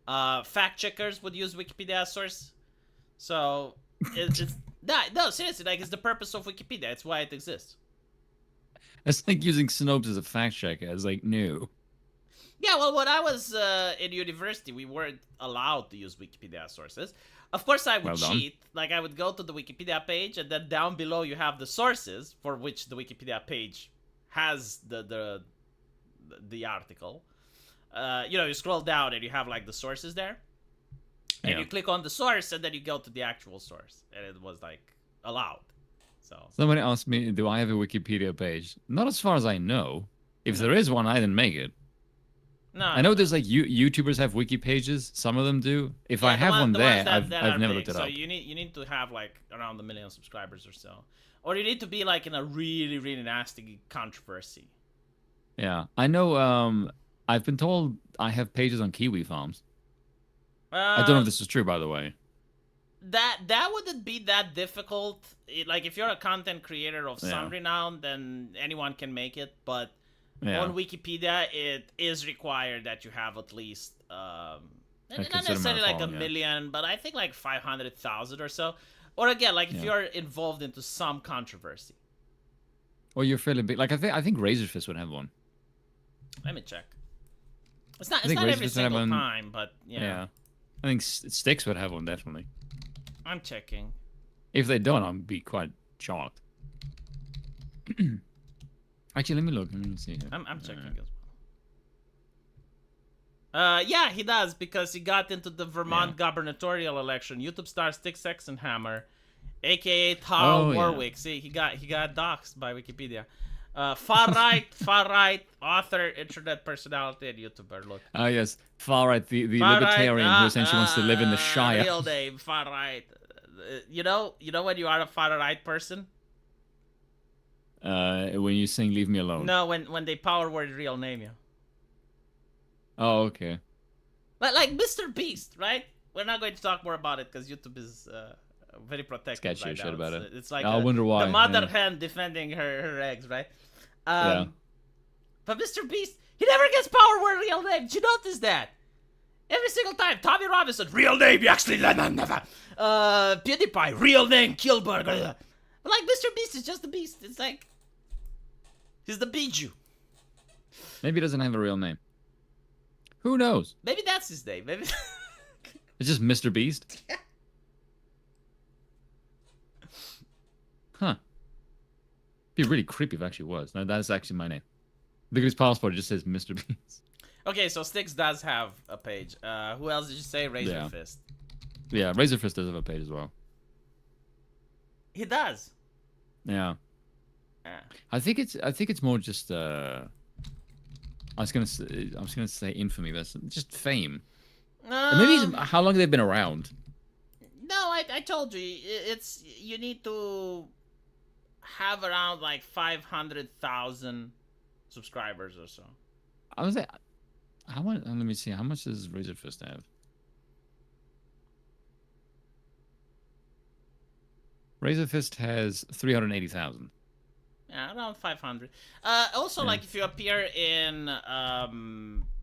Fact checkers would use Wikipedia as source. So it's no, seriously, like it's the purpose of Wikipedia. It's why it exists. It's like using Snopes as a fact checker. It's like, no. Yeah, well, when I was in university, we weren't allowed to use Wikipedia sources. Of course, I would Well done. cheat. Like, I would go to the Wikipedia page, and then down below you have the sources for which the Wikipedia page has the article. You scroll down and you have like the sources there, and Yeah. you click on the source, and then you go to the actual source, and it was like allowed. So Somebody asked me, do I have a Wikipedia page? Not as far as I know. If there is one, I didn't make it. no, I know there's like YouTubers have wiki pages. Some of them do. If I have one there, I've never looked it so up. you need to have like around 1 million subscribers or so, or you need to be like in a really really nasty controversy. Yeah, I know. I've been told I have pages on kiwi farms. I don't know if this is true, by the way. That wouldn't be that difficult. Like if you're a content creator of some renown, then anyone can make it. But on Wikipedia, it is required that you have at least not necessarily like a million, but I think like 500,000 or so. Or again, like if you're involved into some controversy. Or you're fairly big. Like I think Razorfist would have one. Let me check. It's not every single time, but yeah. I think Styx would have one definitely. I'm checking. If they don't, I'd be quite shocked. Actually, let me look. Let me see here. I'm checking as well. Yeah, he does, because he got into the Vermont gubernatorial election. YouTube star Styx Hexenhammer, aka Tal Warwick. Yeah. See, he got doxxed by Wikipedia. Far right author, internet personality, and YouTuber. Look. Ah, yes, far right, the libertarian who essentially wants to live in the Shire. Real name, far right. You know when you are a far right person. When you sing "Leave Me Alone." No, when they power word real name you. Oh, okay. But like Mr. Beast, right? We're not going to talk more about it because YouTube is very protective. Sketchy right shit about it. It's like I wonder why. The mother hen defending her eggs, right? But Mr. Beast, he never gets power word real name. Did you notice that? Every single time, Tommy Robinson, real name, you actually never. PewDiePie, real name, Kilburg. But like Mr. Beast is just the Beast. It's like he's the Bijou. Maybe he doesn't have a real name. Who knows? Maybe that's his name. Maybe it's just Mr. Beast. Huh. Be really creepy if it actually was. No, that's actually my name. Look at his passport. It just says Mr. Beast. Okay, so Styx does have a page. Who else did you say? Razorfist. Yeah, Razorfist does have a page as well. He does. Yeah. I think it's more just I was gonna say infamy. That's just fame. Maybe how long they've been around. No, I told you it's you need to have around like 500,000 subscribers or so. I was like, how much? Let me see. How much does Razorfist have? Razorfist has 380,000. Yeah, around 500. Also, like if you appear in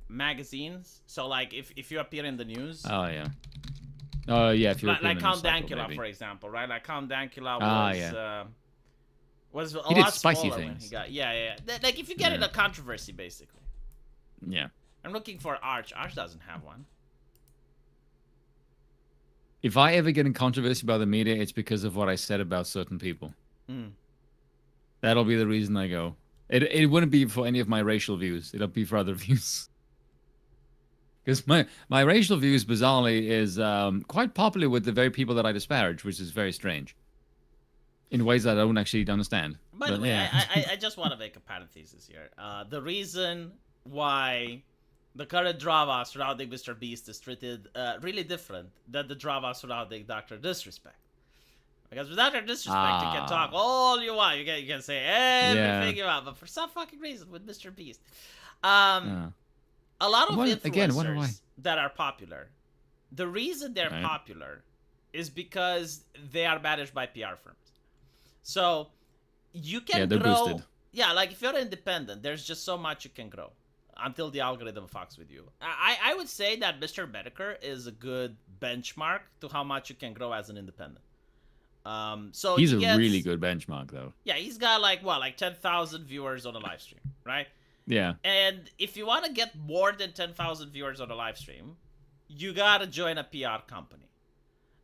magazines, so like if you appear in the news. Oh yeah. Oh yeah. If you like Count Dankula, for example, right? Like Count Dankula was a he lot did spicy smaller things. when he got. Yeah. Like if you get in a controversy, basically. Yeah. I'm looking for Arch. Arch doesn't have one. If I ever get in controversy by the media, it's because of what I said about certain people. That'll be the reason I go. It wouldn't be for any of my racial views. It'll be for other views. Because my racial views, bizarrely, is quite popular with the very people that I disparage, which is very strange. In ways that I don't actually understand. By the way, I just want to make a parenthesis here. The reason why the current drama surrounding Mr. Beast is treated really different than the drama surrounding Dr. Disrespect. Because without your disrespect, you can talk all you want. You can say everything you want. But for some fucking reason, with Mr. Beast, a lot of influencers that are popular, the reason they're popular is because they are managed by PR firms. So you can grow. Boosted. Yeah, like if you're independent, there's just so much you can grow until the algorithm fucks with you. I would say that Mr. Bedecker is a good benchmark to how much you can grow as an independent. So he's a really good benchmark, though. Yeah, he's got like 10,000 viewers on a live stream, right? Yeah. And if you want to get more than 10,000 viewers on a live stream, you gotta join a PR company.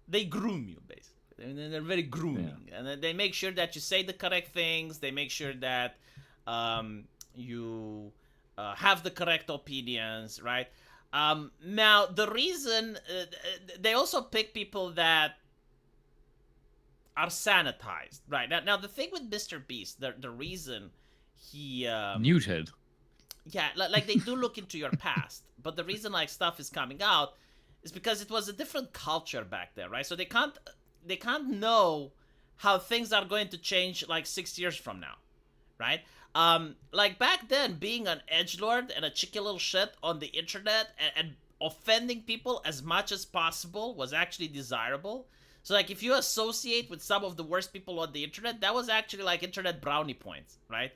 They groom you, basically. They're very grooming, and they make sure that you say the correct things. They make sure that you have the correct opinions, right? Now, the reason they also pick people that are sanitized, right? Now the thing with Mr. Beast, the reason he muted. Yeah, like they do look into your past, but the reason like stuff is coming out is because it was a different culture back then, right? So they can't know how things are going to change like 6 years from now, right? Like back then, being an edgelord and a cheeky little shit on the internet and offending people as much as possible was actually desirable. So like if you associate with some of the worst people on the internet, that was actually like internet brownie points, right?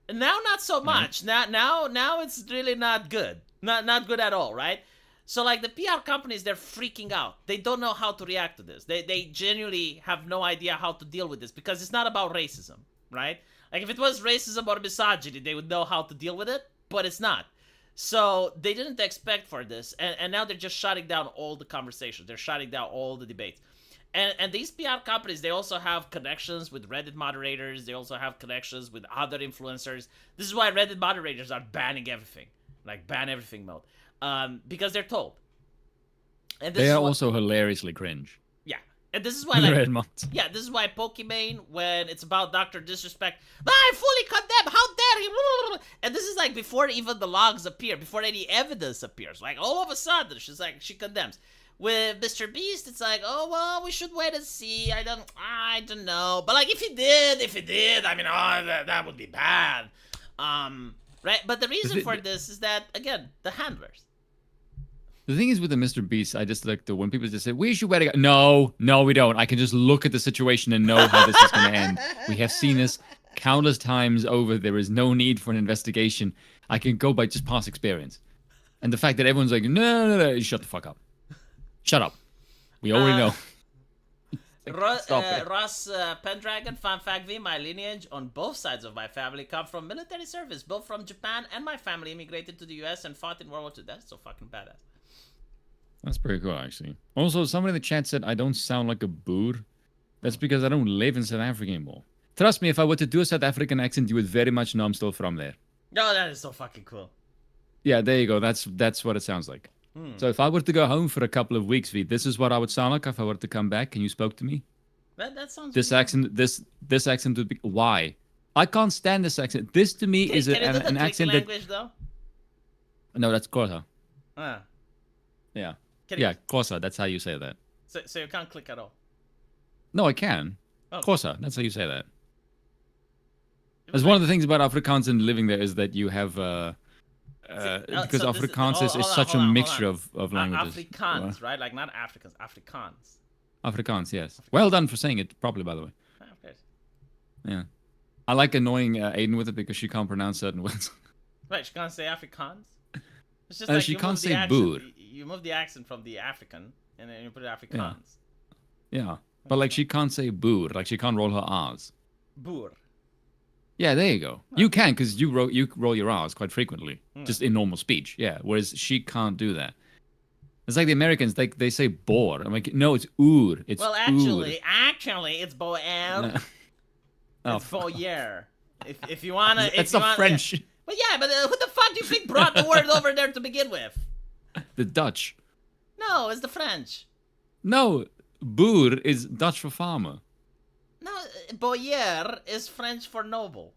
And now not so much. Now it's really not good. Not good at all, right? So like the PR companies, they're freaking out. They don't know how to react to this. They genuinely have no idea how to deal with this because it's not about racism, right? Like if it was racism or misogyny, they would know how to deal with it, but it's not. So they didn't expect for this, and now they're just shutting down all the conversations. They're shutting down all the debates. And these PR companies, they also have connections with Reddit moderators. They also have connections with other influencers. This is why Reddit moderators are banning everything, like ban everything mode, because they're told. And they are also hilariously cringe. Yeah, and this is why, like, this is why Pokimane, when it's about Dr. Disrespect, I fully condemn. How dare he? And this is like before even the logs appear, before any evidence appears. Like all of a sudden, she condemns. With Mr. Beast, it's like, oh well, we should wait and see. I don't know. But like, if he did, I mean, that would be bad, right? But the reason for this is that again, the handlers. The thing is with the Mr. Beast, I just like when people just say we should wait. No, we don't. I can just look at the situation and know how this is going to end. We have seen this countless times over. There is no need for an investigation. I can go by just past experience, and the fact that everyone's like, no, shut the fuck up. Shut up. We already know. Ross Pendragon, fun fact V, my lineage on both sides of my family come from military service, both from Japan, and my family immigrated to the US and fought in World War II. That's so fucking badass. That's pretty cool, actually. Also, somebody in the chat said I don't sound like a boor. That's because I don't live in South Africa anymore. Trust me, if I were to do a South African accent, you would very much know I'm still from there. Oh, that is so fucking cool. Yeah, there you go. That's what it sounds like. So if I were to go home for a couple of weeks, V, this is what I would sound like if I were to come back and you spoke to me. That sounds. This accent, this accent would be why. I can't stand this accent. This to me is an accent language, though. No, that's Xhosa. Yeah. Xhosa. That's how you say that. So you can't click at all. No, I can. Xhosa. That's how you say that. That's one of the things about Afrikaans and living there is that you have. Because so Afrikaans is such a mixture of languages. Afrikaans, right? Like not Africans, Afrikaans. Afrikaans, yes. Well done for saying it properly, by the way. Of course. Yeah. I like annoying Aiden with it because she can't pronounce certain words. Right, she can't say Afrikaans? It's just like she can't say boor. You move the accent from the African, and then you put it Afrikaans. Yeah. But like she can't say boor. Like she can't roll her R's. Boor. Yeah, there you go. You can because you roll your R's quite frequently, just in normal speech. Yeah, whereas she can't do that. It's like the Americans, they say boar. I'm like, no, it's oor. It's actually, it's boer. It's boyer. If you wanna, it's not French. But yeah, but who the fuck do you think brought the word over there to begin with? The Dutch. No, it's the French. No, boer is Dutch for farmer. No, boyer is French for noble.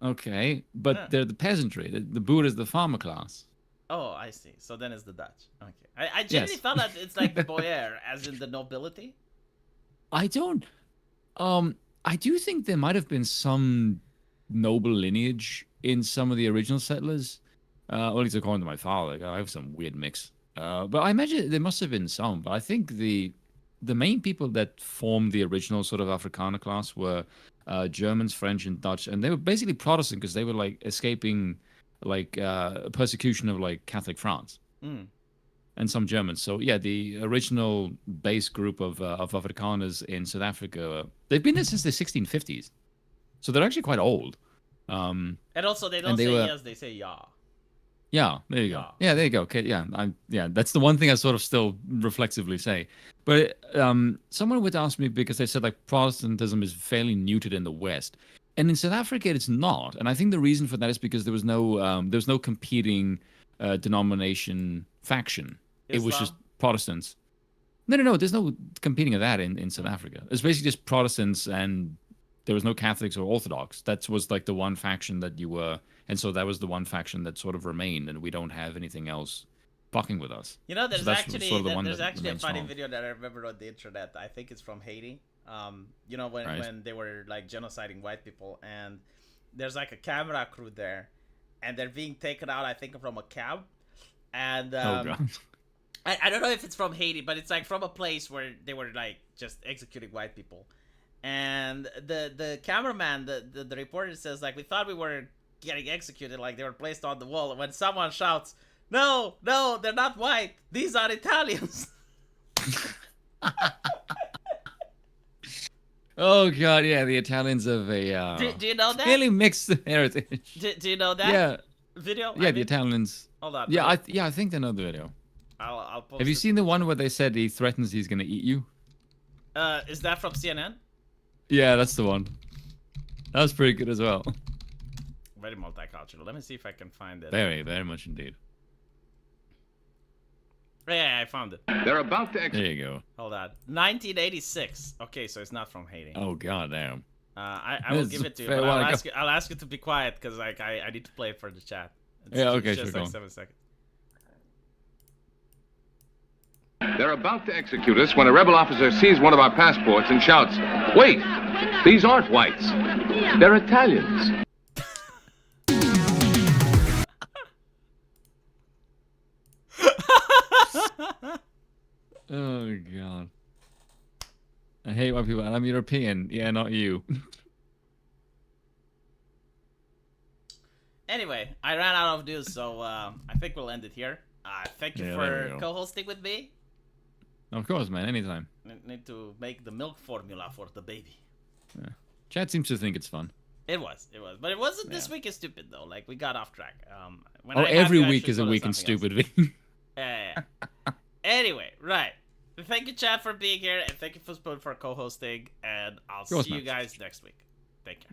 Okay, but they're the peasantry. The boer is the farmer class. Oh, I see. So then it's the Dutch. Okay, I genuinely thought that it's like the boyer, as in the nobility. I don't. I do think there might have been some noble lineage in some of the original settlers. Or at least according to my father. Like, I have some weird mix. But I imagine there must have been some. But I think the main people that formed the original sort of Afrikaner class were Germans, French, and Dutch, and they were basically Protestant because they were like escaping like persecution of like Catholic France Mm. and some Germans. So yeah, the original base group of Afrikaners in South Africa, they've been there since the 1650s, so they're actually quite old. And also, they don't And they say were yes, they say yeah. yeah, there you go. Yeah. Yeah, there you go. Okay, yeah, that's the one thing I sort of still reflexively say. But someone would ask me because they said like Protestantism is fairly neutered in the West, and in South Africa it's not. And I think the reason for that is because there was no competing denomination faction. It was just Islam? Protestants. No. There's no competing of that in South Africa. It's basically just Protestants, and there was no Catholics or Orthodox. That was like the one faction that you were, and so that was the one faction that sort of remained, and we don't have anything else fucking with us. You know, So there's that's actually sort of the one there's that actually a remains funny strong. video that I remember on the internet. I think it's from Haiti. You know, when Right. when they were like genociding white people, and there's like a camera crew there, and they're being taken out. I think from a cab, and Oh god. I don't know if it's from Haiti, but it's like from a place where they were like just executing white people. And the cameraman, the reporter says like, we thought we were getting executed, like they were placed on the wall. And when someone shouts, "No, no, they're not white. These are Italians." Oh god, yeah, the Italians have a Do you know that? fairly mixed heritage. Do you know that Yeah, video? yeah, the Italians. Hold on. Yeah, I think they know the video. I'll post Have you it. seen the one where they said he threatens he's gonna eat you? Is that from CNN? Yeah, that's the one. That was pretty good as well. Very multicultural. Let me see if I can find it. Very, very much indeed. Yeah, I found it. They're about to There you go. Hold on. 1986. Okay, so it's not from Haiti. Oh god damn. I will This give is it to you, fair but I'll one. ask you to be quiet because like I need to play it for the chat. Yeah, okay, it's sure, just go like on. 7 seconds. They're about to execute us when a rebel officer sees one of our passports and shouts, "Wait! These aren't whites. They're Italians." Oh god. I hate white people, and I'm European. Yeah, not you. Anyway, I ran out of news, so I think we'll end it here. Thank you Yeah, there we for go. co-hosting with me. Of course, man. Anytime. Need to make the milk formula for the baby. Chat seems to think it's fun. It was, but it wasn't this Yeah. week is stupid though. Like we got off track. When Oh, I have every you, I week should is a go to week in something else. stupid. Yeah. Anyway, right. Thank you, Chad, for being here, and thank you, Foospoon, for co-hosting. And I'll course, see you man. guys next week. Take care.